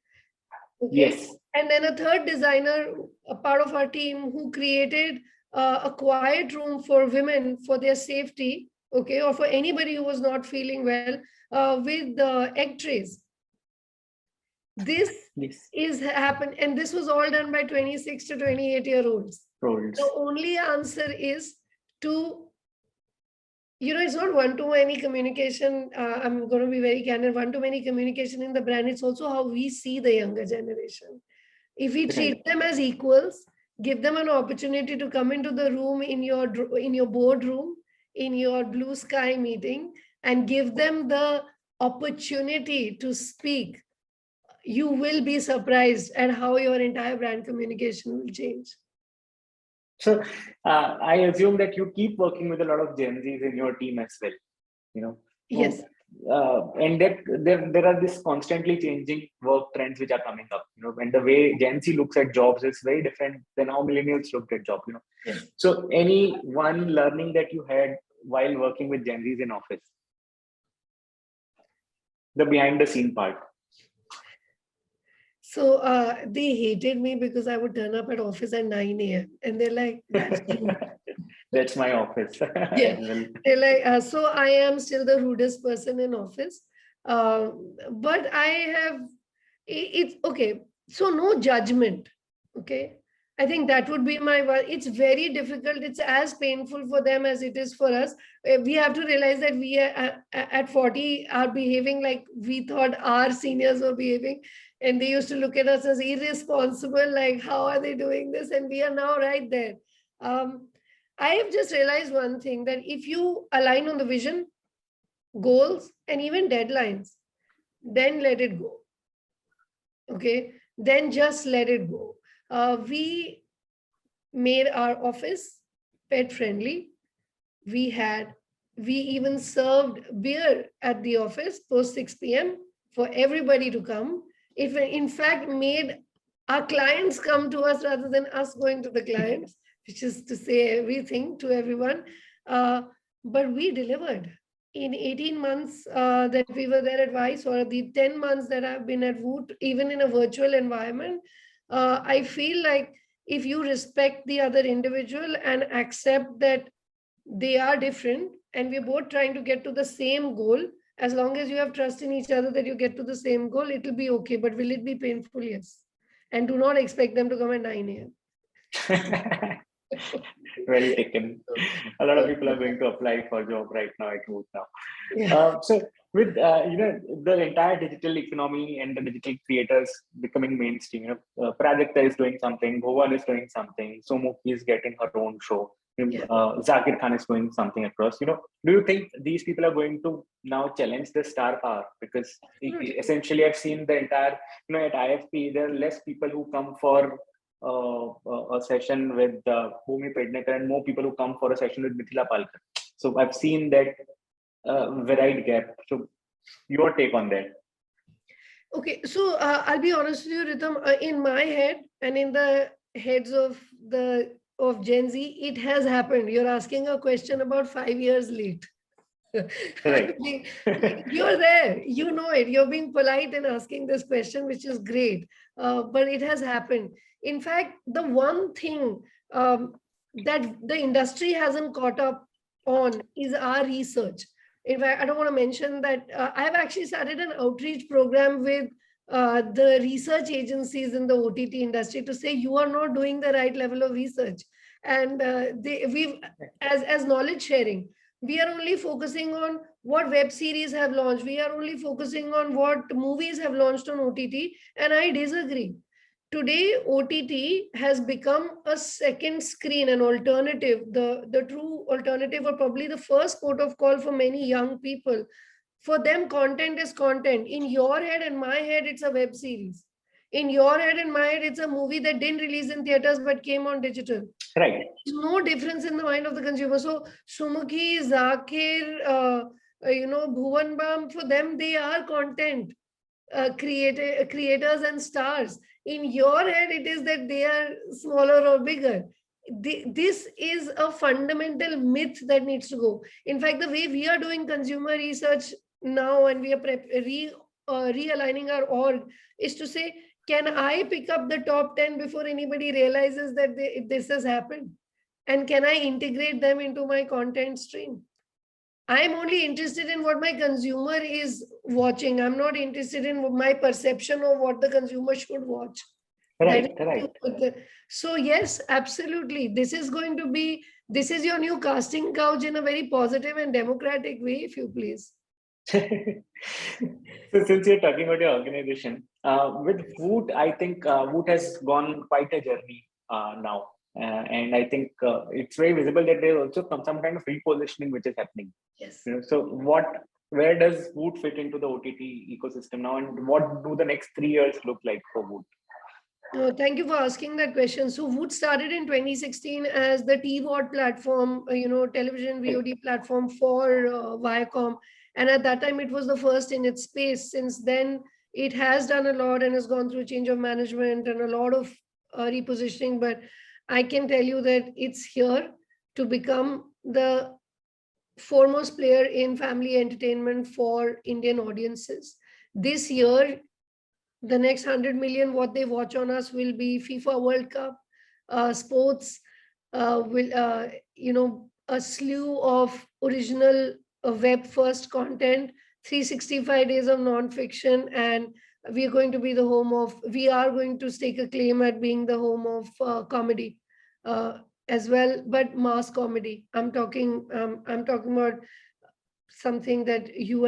Okay. Yes. And then a third designer, a part of our team, who created a quiet room for women for their safety, okay, or for anybody who was not feeling well, with egg trays. This is happened, and this was all done by 26 to 28-year-olds. The only answer is to, it's not one-to-many communication. I'm going to be very candid. One-to-many communication in the brand. It's also how we see the younger generation. If we treat them as equals, give them an opportunity to come into the room in your boardroom, in your blue sky meeting, and give them the opportunity to speak, you will be surprised at how your entire brand communication will change. So I assume that you keep working with a lot of Gen Zs in your team as well, Yes. And that there are this constantly changing work trends which are coming up, and the way Gen Z looks at jobs is very different than how millennials look at jobs, Yes. So any one learning that you had while working with Gen Zs in office, the behind the scene part? So they hated me because I would turn up at office at 9 a.m. and they're like, that's that's my office. Yeah. They're like, so I am still the rudest person in office. But I have, it's okay. So no judgment. Okay. I think that would be my one. It's very difficult. It's as painful for them as it is for us. We have to realize that we are, at 40 are behaving like we thought our seniors were behaving. And they used to look at us as irresponsible, like, how are they doing this? And we are now right there. I have just realized one thing, that if you align on the vision, goals, and even deadlines, then let it go. okay, then just let it go. We made our office pet friendly. We even served beer at the office post 6 p.m. for everybody to come. If in fact made our clients come to us rather than us going to the clients, which is to say everything to everyone. But we delivered. In 18 months that we were there at Vice, or the 10 months that I've been at Voot, even in a virtual environment, I feel like if you respect the other individual and accept that they are different and we're both trying to get to the same goal, as long as you have trust in each other that you get to the same goal, it'll be okay. But will it be painful? Yes. And do not expect them to come at 9 a.m. Well taken. A lot of people are going to apply for job right now at Voot now. Yeah. So with the entire digital economy and the digital creators becoming mainstream, Prajakta is doing something, Bhuvan is doing something, Somukhi is getting her own show, Yeah. Zakir Khan is doing something across. Do you think these people are going to now challenge the star power? Because essentially, I've seen the entire, at IFP, there are less people who come for a session with Bhumi Pednekar and more people who come for a session with Mithila Palkar. So I've seen that varied gap. So your take on that? Okay, so I'll be honest with you, Ritam. In my head and in the heads of Gen Z, it has happened. You're asking a question about 5 years late. Right. You're there, you know it. You're being polite and asking this question, which is great. But it has happened. In fact, the one thing that the industry hasn't caught up on is our research. In fact, I don't want to mention that I've actually started an outreach program with the research agencies in the OTT industry to say you are not doing the right level of research. And we've, as knowledge sharing, we are only focusing on what web series have launched. We are only focusing on what movies have launched on OTT. And I disagree. Today, OTT has become a second screen, an alternative, the true alternative, or probably the first port of call for many young people. For them, content is content. In your head and my head, it's a web series. In your head and my head, it's a movie that didn't release in theaters but came on digital. Right. There's no difference in the mind of the consumer. So Sumukhi, Zakir, Bhuvan Bam, for them, they are content creators and stars. In your head, it is that they are smaller or bigger. This is a fundamental myth that needs to go. In fact, the way we are doing consumer research now, and we are realigning our org, is to say, can I pick up the top 10 before anybody realizes that this has happened? And can I integrate them into my content stream? I'm only interested in what my consumer is watching. I'm not interested in my perception of what the consumer should watch. Right. So yes, absolutely. This is your new casting couch in a very positive and democratic way, if you please. So since you're talking about your organization, with Voot, I think Voot has gone quite a journey now. And I think it's very visible that there's also some kind of repositioning which is happening. Yes. So where does Voot fit into the OTT ecosystem now, and what do the next 3 years look like for Voot? Thank you for asking that question. So Voot started in 2016 as the AVoD platform, television VOD platform for Viacom. And at that time, it was the first in its space. Since then, it has done a lot and has gone through change of management and a lot of repositioning. But I can tell you that it's here to become the foremost player in family entertainment for Indian audiences. This year, the next 100 million, what they watch on us will be FIFA World Cup, sports, a slew of original web-first content, 365 days of non-fiction, and we are going to stake a claim at being the home of comedy as well, but mass comedy. I'm talking about something that you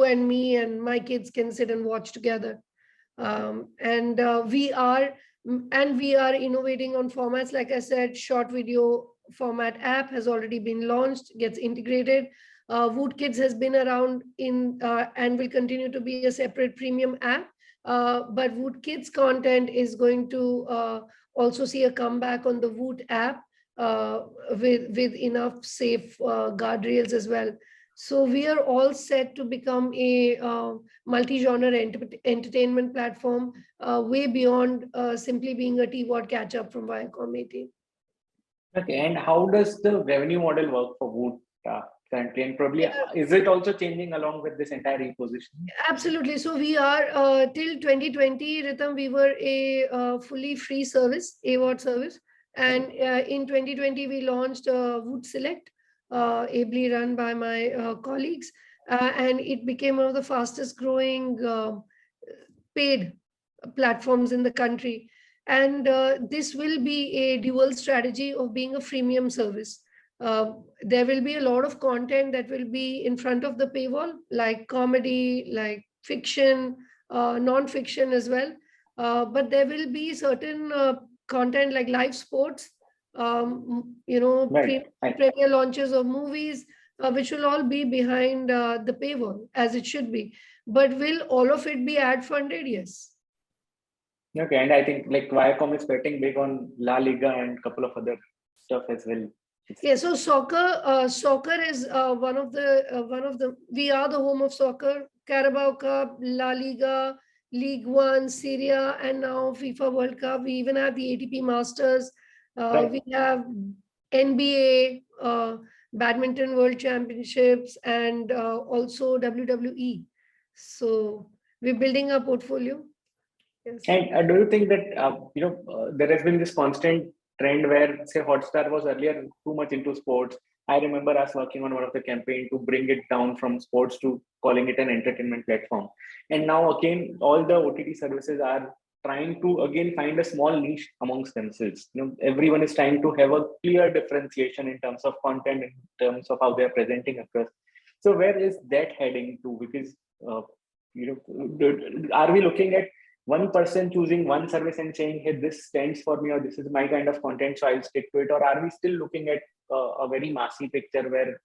and me and my kids can sit and watch together. We are innovating on formats. Like I said, short video format app has already been launched, gets integrated. Voot Kids has been around and will continue to be a separate premium app. But Voot Kids content is going to also see a comeback on the Voot app with enough safe guardrails as well. So we are all set to become a multi-genre entertainment platform, way beyond simply being a TVOD catch-up from Viacom 18. Okay, and how does the revenue model work for Voot currently? And probably, is it also changing along with this entire repositioning? Absolutely. So we are till 2020, Ritam, we were a fully free service, AVoD service. And in 2020, we launched Voot Select, ably run by my colleagues. And it became one of the fastest growing paid platforms in the country. And this will be a dual strategy of being a freemium service. There will be a lot of content that will be in front of the paywall, like comedy, like fiction, non-fiction as well. But there will be certain content like live sports, Right. premiere launches of movies, which will all be behind the paywall, as it should be. But will all of it be ad funded? Yes. Okay, and I think like Viacom is betting big on La Liga and a couple of other stuff as well. Yeah, so soccer is one of the. We are the home of soccer. Carabao Cup, La Liga, League One, Syria, and now FIFA World Cup. We even have the ATP Masters. Right. We have NBA, Badminton World Championships, and also WWE. So we're building our portfolio. Yes. And do you think that there has been this constant trend where, say, Hotstar was earlier too much into sports? I remember us working on one of the campaign to bring it down from sports to calling it an entertainment platform. And now again, all the OTT services are trying to again find a small niche amongst themselves. Everyone is trying to have a clear differentiation in terms of content, in terms of how they are presenting across. So where is that heading to? Because are we looking at one person choosing one service and saying, hey, this stands for me, or this is my kind of content, so I'll stick to it? Or are we still looking at a very massive picture where,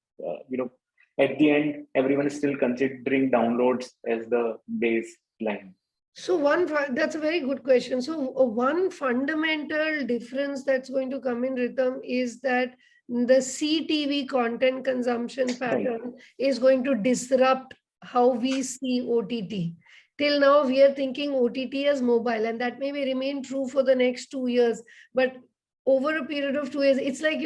at the end, everyone is still considering downloads as the baseline? So that's a very good question. So one fundamental difference that's going to come in, Ritam, is that the CTV content consumption pattern is going to disrupt how we see OTT. Till now, we are thinking OTT as mobile, and that may remain true for the next 2 years. But over a period of 2 years, it's like,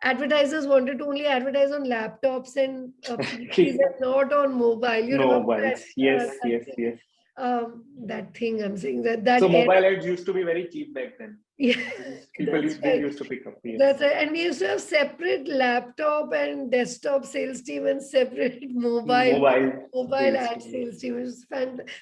advertisers wanted to only advertise on laptops and PCs and not on mobile. You remember that? Yes. That thing I'm saying that so mobile ads used to be very cheap back then. Yeah, people used to pick up. Yes. That's right. And we used to have separate laptop and desktop sales team and separate mobile ad sales team. It's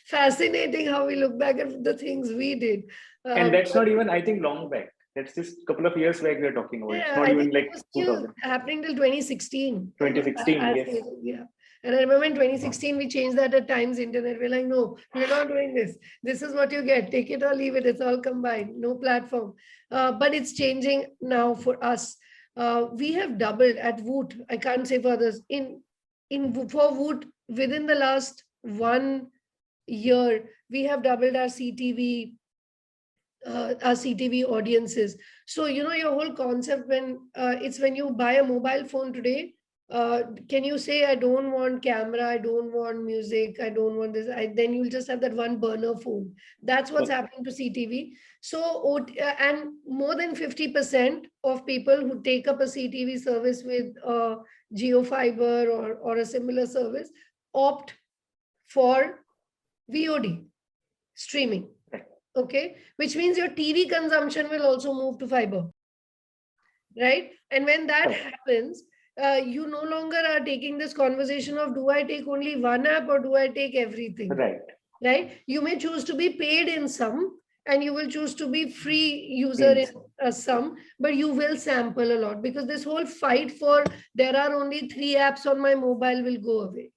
fascinating how we look back at the things we did. And that's not even, I think, long back. That's just a couple of years back we're talking about. It's not even like 2000. Happening till 2016. 2016, yes. Yeah. And I remember in 2016, we changed that at Times Internet. We're like, no, we're not doing this. This is what you get. Take it or leave it. It's all combined. No platform. But it's changing now for us. We have doubled at Voot. I can't say for others. For Voot, within the last 1 year, we have doubled our CTV audiences. So, your whole concept when you buy a mobile phone today, can you say, I don't want camera, I don't want music, I don't want this, then you'll just have that one burner phone. That's what's happening to CTV. So, and more than 50% of people who take up a CTV service with JioFiber or a similar service opt for VOD streaming. Okay, which means your TV consumption will also move to fiber, right? And when that happens, you no longer are taking this conversation of, do I take only one app or do I take everything? Right? You may choose to be paid in some, and you will choose to be free user in some, but you will sample a lot, because this whole fight for there are only 3 apps on my mobile will go away.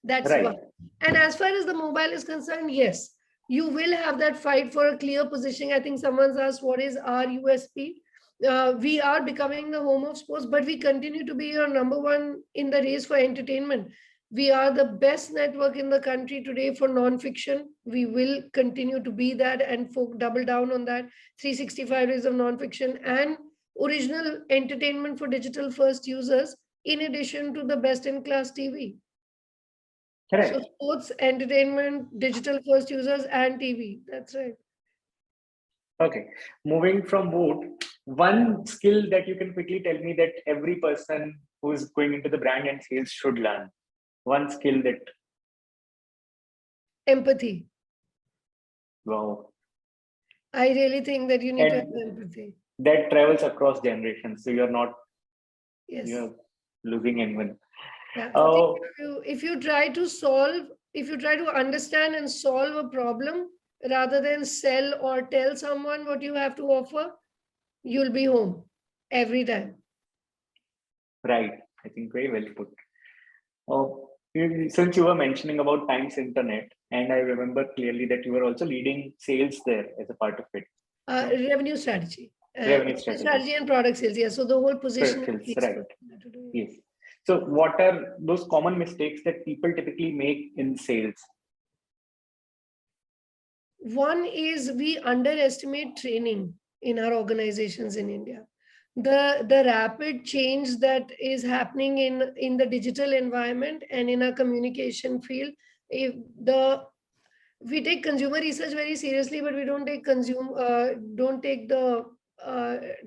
That's one. And as far as the mobile is concerned, yes, you will have that fight for a clear positioning. I think someone's asked, what is our USP? We are becoming the home of sports, but we continue to be your number one in the race for entertainment. We are the best network in the country today for non-fiction. We will continue to be that and double down on that. 365 days of non-fiction and original entertainment for digital first users, in addition to the best in class TV. Correct. So sports, entertainment, digital first users and TV. That's right. Okay. Moving from Voot, one skill that you can quickly tell me that every person who is going into the brand and sales should learn. One skill that. Empathy. Wow. I really think that you need to have And empathy. that travels across generations. So you're not Yes. you're losing anyone. Yeah. I think if you try to understand and solve a problem rather than sell or tell someone what you have to offer, you'll be home every time. Right. I think very well put. Since you were mentioning about Times Internet, and I remember clearly that you were also leading sales there as a part of it. Revenue strategy. Revenue strategy. And product sales. Yeah. So the whole position. Right. Yes. So what are those common mistakes that people typically make in sales? One is we underestimate training in our organizations in India. The rapid change that is happening in the digital environment and in our communication field, we take consumer research very seriously, but we don't take the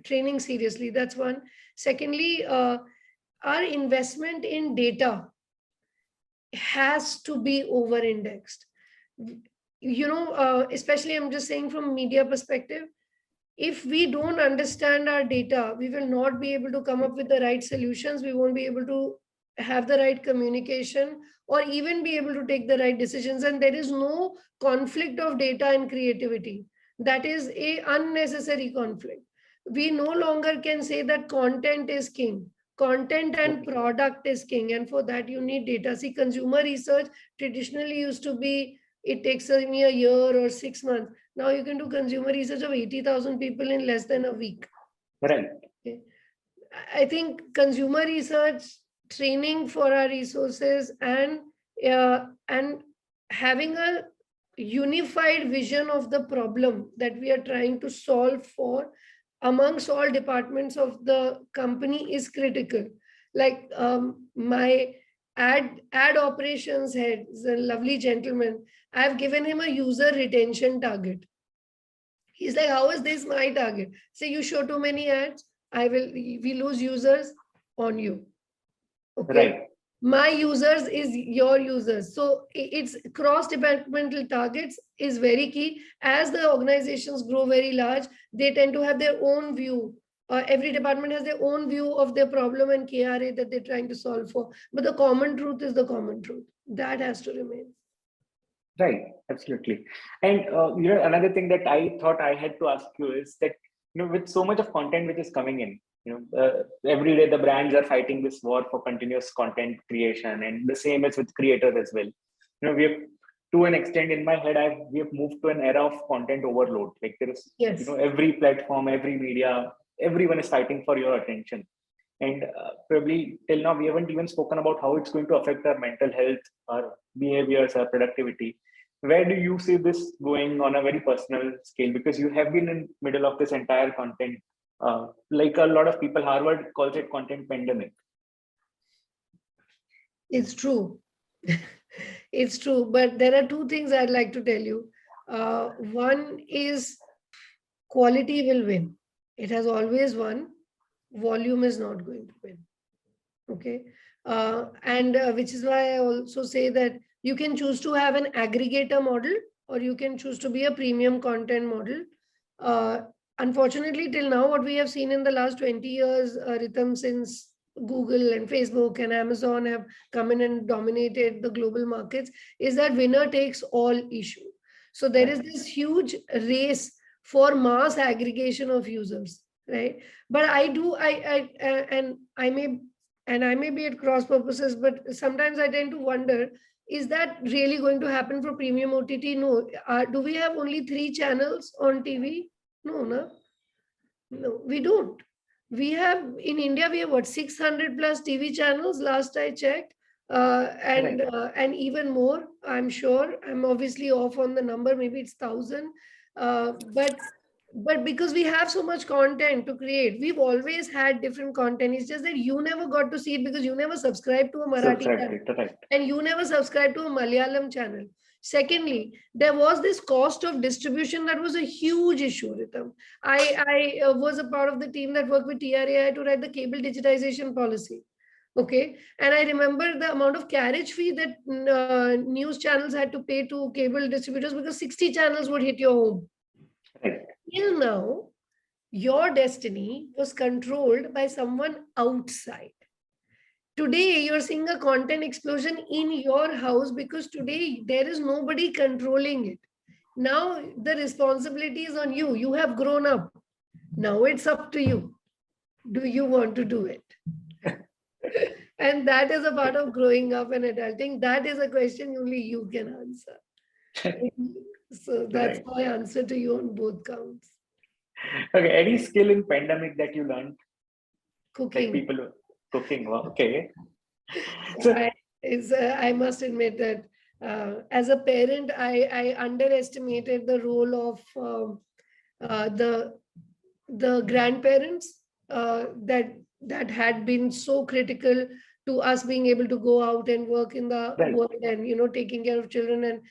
training seriously. That's one. Secondly, our investment in data has to be over-indexed. Especially I'm just saying from media perspective, if we don't understand our data, we will not be able to come up with the right solutions. We won't be able to have the right communication or even be able to take the right decisions. And there is no conflict of data and creativity. That is an unnecessary conflict. We no longer can say that content is king. Content and product is king. And for that, you need data. See, consumer research traditionally used to be, it takes me a year or 6 months. Now you can do consumer research of 80,000 people in less than a week. Right. Okay. I think consumer research, training for our resources, and having a unified vision of the problem that we are trying to solve for amongst all departments of the company is critical. Like my ad operations head is a lovely gentleman. I've given him a user retention target. He's like, how is this my target? Say you show too many ads, we lose users on you. Okay. Right. My users is your users. So it's cross-departmental targets is very key. As the organizations grow very large, they tend to have their own view. Every department has their own view of their problem and KRA that they're trying to solve for. But the common truth is the common truth. That has to remain. Right, absolutely. And another thing that I thought I had to ask you is that with so much of content which is coming in, every day the brands are fighting this war for continuous content creation, and the same is with creators as well. We have, to an extent, in my head, we have moved to an era of content overload. Like there is, every platform, every media, everyone is fighting for your attention. And probably till now, we haven't even spoken about how it's going to affect our mental health, our behaviors, our productivity. Where do you see this going on a very personal scale? Because you have been in middle of this entire content. Like a lot of people, Harvard calls it content pandemic. It's true. It's true. But there are two things I'd like to tell you. One is quality will win. It has always won. Volume is not going to win. Okay. Which is why I also say that you can choose to have an aggregator model or you can choose to be a premium content model. Unfortunately, till now, what we have seen in the last 20 years, Ritam, since Google and Facebook and Amazon have come in and dominated the global markets, is that winner takes all issue. So there is this huge race for mass aggregation of users, right? But I may be at cross purposes, but sometimes I tend to wonder, is that really going to happen for premium OTT? No. Do we have only 3 channels on TV? No, we don't. We have, in India, we have 600 plus TV channels, last I checked. And even more, I'm sure. I'm obviously off on the number. Maybe it's 1,000. But because we have so much content to create, we've always had different content. It's just that you never got to see it because you never subscribed to a Marathi channel, and you never subscribed to a Malayalam channel. Secondly, there was this cost of distribution that was a huge issue, Ritam. I was a part of the team that worked with TRAI to write the cable digitization policy. Okay. And I remember the amount of carriage fee that news channels had to pay to cable distributors because 60 channels would hit your home. Right. Till now, your destiny was controlled by someone outside. Today, you're seeing a content explosion in your house because today there is nobody controlling it. Now, the responsibility is on you. You have grown up. Now it's up to you. Do you want to do it? And that is a part of growing up and adulting. That is a question only you can answer. So that's my answer to you on both counts. Okay. Any skill in pandemic that you learned? Cooking. Like people cooking. Okay. So I must admit that as a parent, I underestimated the role of the grandparents that had been so critical to us being able to go out and work in the world and taking care of children. And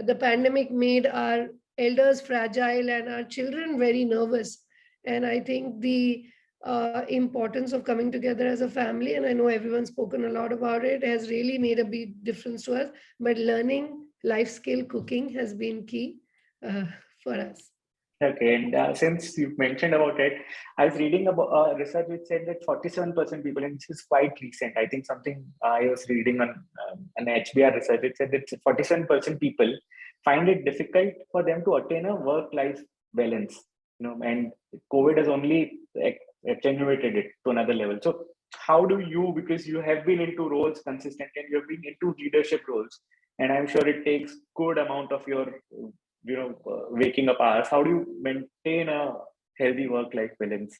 the pandemic made our elders fragile and our children very nervous. And I think the importance of coming together as a family, and I know everyone's spoken a lot about it, has really made a big difference to us. But learning life skill cooking has been key for us. Okay, and since you've mentioned about it, I was reading about research which said that 47% people, and this is quite recent. I think something I was reading on an HBR research. It said that 47% people find it difficult for them to attain a work-life balance. And COVID has only attenuated it to another level. So, how do you, because you have been into roles consistently and you have been into leadership roles, and I'm sure it takes good amount of your waking up hours. How do you maintain a healthy work-life balance?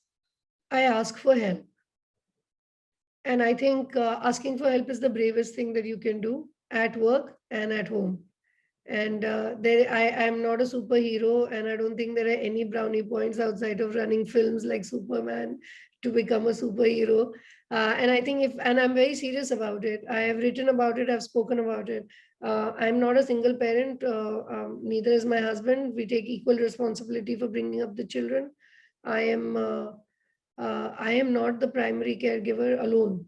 I ask for help. And I think asking for help is the bravest thing that you can do at work and at home. And I am not a superhero, and I don't think there are any brownie points outside of running films like Superman to become a superhero. And I think and I'm very serious about it. I have written about it. I've spoken about it. I'm not a single parent. Neither is my husband. We take equal responsibility for bringing up the children. I am not the primary caregiver alone.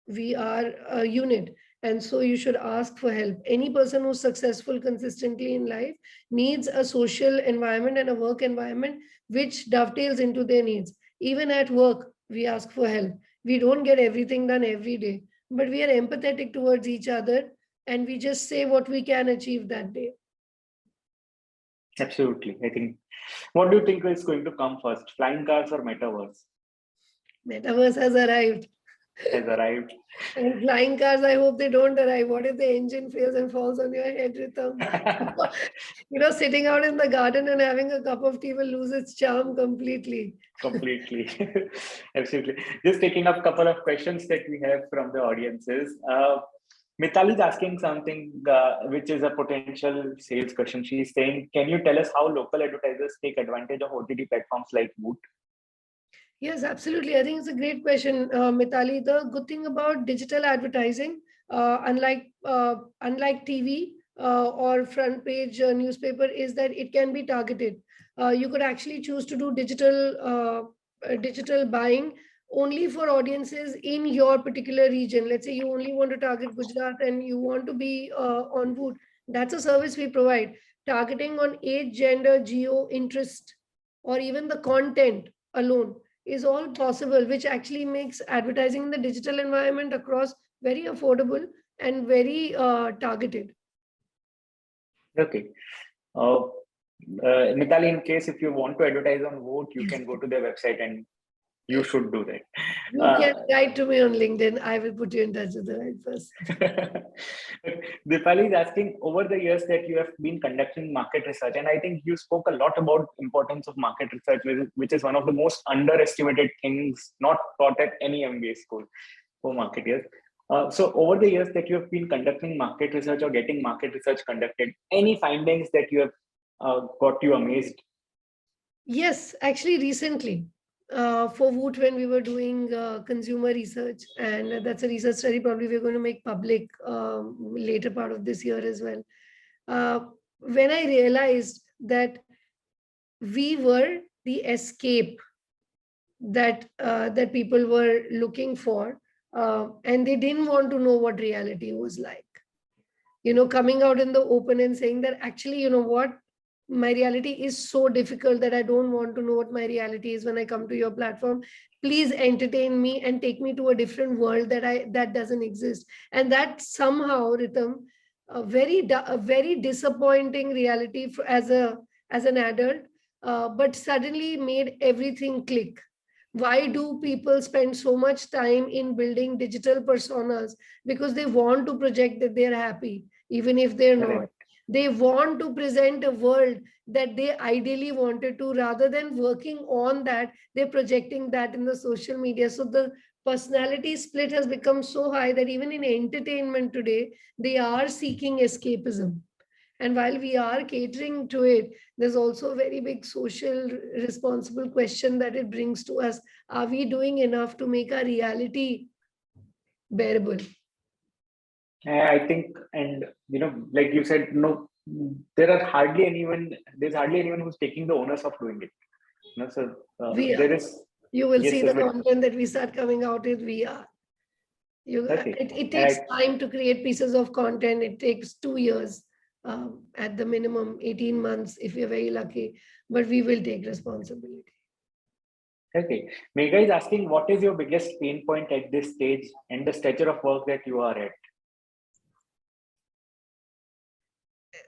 We are a unit. And so you should ask for help. Any person who's successful consistently in life needs a social environment and a work environment which dovetails into their needs. Even at work, we ask for help. We don't get everything done every day, but we are empathetic towards each other and we just say what we can achieve that day. Absolutely. I think, what do you think is going to come first, flying cars or metaverse? Metaverse has arrived. And flying cars, I hope they don't arrive. What if the engine fails and falls on your head, Ritam? Sitting out in the garden and having a cup of tea will lose its charm completely. Completely. Absolutely. Just taking up a couple of questions that we have from the audiences. Mitali is asking something which is a potential sales question. She's saying, can you tell us how local advertisers take advantage of OTT platforms like Voot? Yes, absolutely. I think it's a great question, Mitali. The good thing about digital advertising, unlike TV or front page newspaper, is that it can be targeted. You could actually choose to do digital buying only for audiences in your particular region. Let's say you only want to target Gujarat and you want to be on Voot. That's a service we provide. Targeting on age, gender, geo, interest, or even the content alone is all possible, which actually makes advertising in the digital environment across very affordable and very targeted. Okay. Mitali, in case if you want to advertise on Voot, you can go to their website and you should do that. You can write to me on LinkedIn. I will put you in touch with the right person. Dipali is asking, over the years that you have been conducting market research, and I think you spoke a lot about importance of market research, which is one of the most underestimated things not taught at any MBA school for marketers. So over the years that you have been conducting market research or getting market research conducted, any findings that you have got you amazed? Yes, actually recently for Voot, when we were doing consumer research, and that's a research study probably we're going to make public later part of this year as well. When I realized that we were the escape that people were looking for, and they didn't want to know what reality was like. Coming out in the open and saying that actually, what, my reality is so difficult that I don't want to know what my reality is when I come to your platform. Please entertain me and take me to a different world that doesn't exist. And that somehow, Ritam, a very disappointing reality as an adult, but suddenly made everything click. Why do people spend so much time in building digital personas? Because they want to project that they're happy, even if they're not. They want to present a world that they ideally wanted to, rather than working on that, they're projecting that in the social media. So the personality split has become so high that even in entertainment today, they are seeking escapism. And while we are catering to it, there's also a very big social responsible question that it brings to us. Are we doing enough to make our reality bearable? I think, and like you said, no, there's hardly anyone who's taking the onus of doing it. So there is. You will Yes, see the content that we start coming out with. Okay. It takes time to create pieces of content. It takes 2 years, at the minimum 18 months if we're very lucky, but we will take responsibility. Okay. Megha is asking, what is your biggest pain point at this stage and the stature of work that you are at?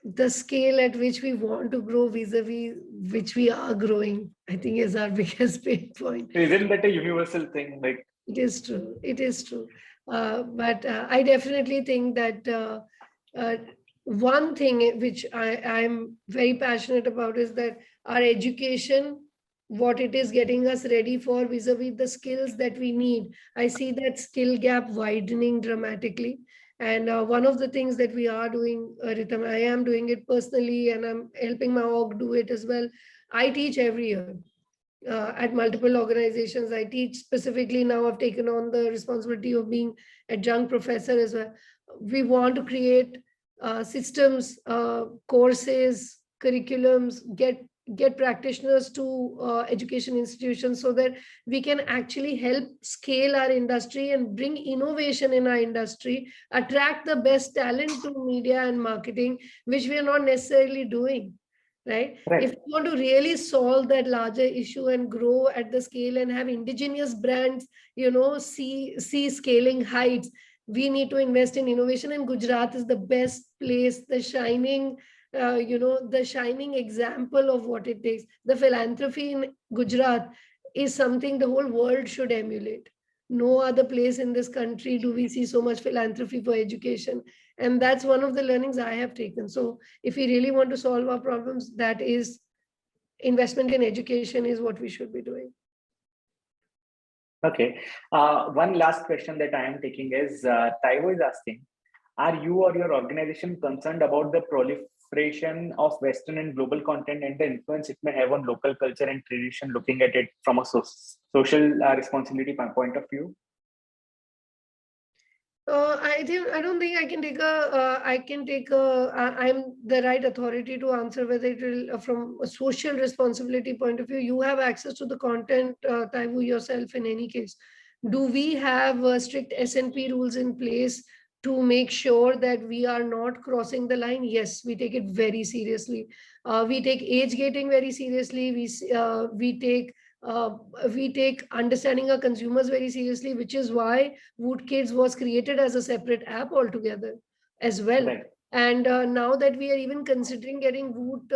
The scale at which we want to grow vis-a-vis which we are growing, I think, is our biggest pain point. Isn't that a universal thing? Like, it is true. It is true. But I definitely think that one thing which I'm very passionate about is that our education, what it is getting us ready for vis-a-vis the skills that we need. I see that skill gap widening dramatically. And one of the things that we are doing, Ritam, I am doing it personally, and I'm helping my org do it as well. I teach every year at multiple organizations. I teach specifically now. I've taken on the responsibility of being adjunct professor as well. We want to create systems, courses, curriculums, get practitioners to education institutions so that we can actually help scale our industry and bring innovation in our industry, attract the best talent to media and marketing, which we are not necessarily doing. Right? If you want to really solve that larger issue and grow at the scale and have indigenous brands, see scaling heights, we need to invest in innovation. And Gujarat is the best place, the shining example of what it takes. The philanthropy in Gujarat is something the whole world should emulate. No other place in this country do we see so much philanthropy for education. And that's one of the learnings I have taken. So if we really want to solve our problems, that is, investment in education is what we should be doing. Okay. One last question that I am taking is, Taiwo is asking, are you or your organization concerned about the proliferation of Western and global content and the influence it may have on local culture and tradition, looking at it from a social responsibility point of view? I don't think I can take I'm the right authority to answer whether it will, from a social responsibility point of view. You have access to the content, Taiwo, yourself in any case. Do we have strict S&P rules in place to make sure that we are not crossing the line? Yes, we take it very seriously. We take age gating very seriously. We take understanding our consumers very seriously, which is why Voot Kids was created as a separate app altogether as well. Right. And now that we are even considering getting Voot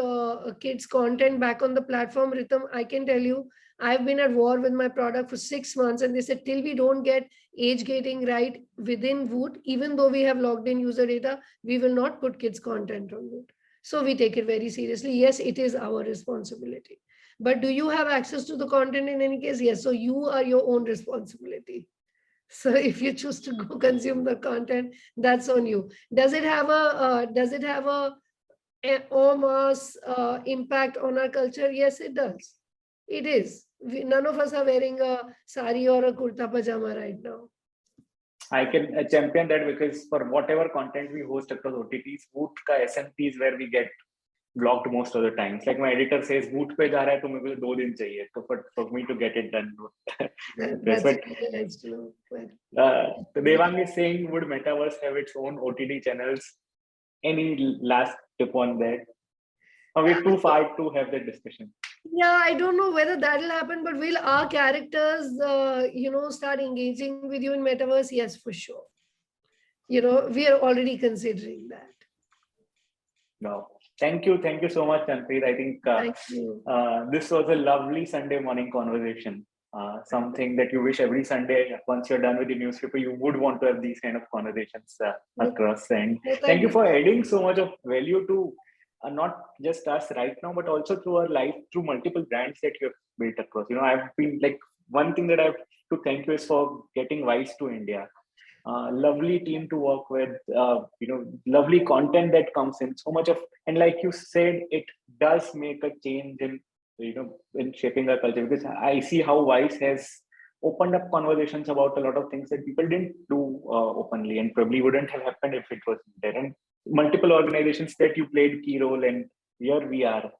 Kids content back on the platform, Ritam, I can tell you, I've been at war with my product for 6 months, and they said, till we don't get age gating right within Voot, even though we have logged in user data, we will not put kids content on Voot. So we take it very seriously. Yes, it is our responsibility. But do you have access to the content in any case? Yes. So you are your own responsibility. So if you choose to go consume the content, that's on you. Does it have a en masse impact on our culture? Yes, it does. It is. None of us are wearing a sari or a kurta pajama right now. I can champion that, because for whatever content we host across OTTs, Voot ka SMP is where we get blocked most of the times. Like my editor says, Voot pe ja raha hai, to mujhe 2 din chahiye. So for me to get it done. That's really nice to know. Devang is saying, would Metaverse have its own OTT channels? Any last tip on that? Are we too far to have that discussion? Yeah, I don't know whether that'll happen, but will our characters, start engaging with you in Metaverse? Yes, for sure. We are already considering that. No. Thank you so much, CHANPREET. I think Thank you. This was a lovely Sunday morning conversation. Something that you wish every Sunday, once you're done with the newspaper, you would want to have these kind of conversations across. And thank you for adding so much of value to not just us right now, but also through our life, through multiple brands that you have built across. I've been like, one thing that I have to thank you is for getting Vice to India. Lovely team to work with, lovely content that comes in, so much of, and like you said, it does make a change in, in shaping our culture, because I see how Vice has opened up conversations about a lot of things that people didn't do openly, and probably wouldn't have happened if it was there. And multiple organizations that you played key role, and here we are.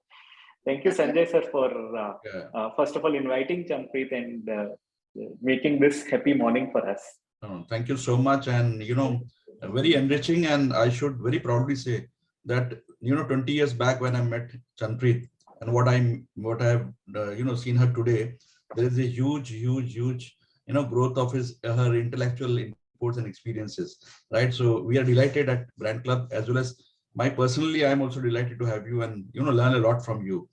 Thank you, Sanjay sir, for first of all inviting CHANPREET and making this happy morning for us. Thank you so much, and very enriching. And I should very proudly say that 20 years back when I met CHANPREET, and what I've seen her today, there is a huge growth of her intellectual inputs and experiences, right? So we are delighted at Brand Club, as well as personally, I am also delighted to have you and learn a lot from you.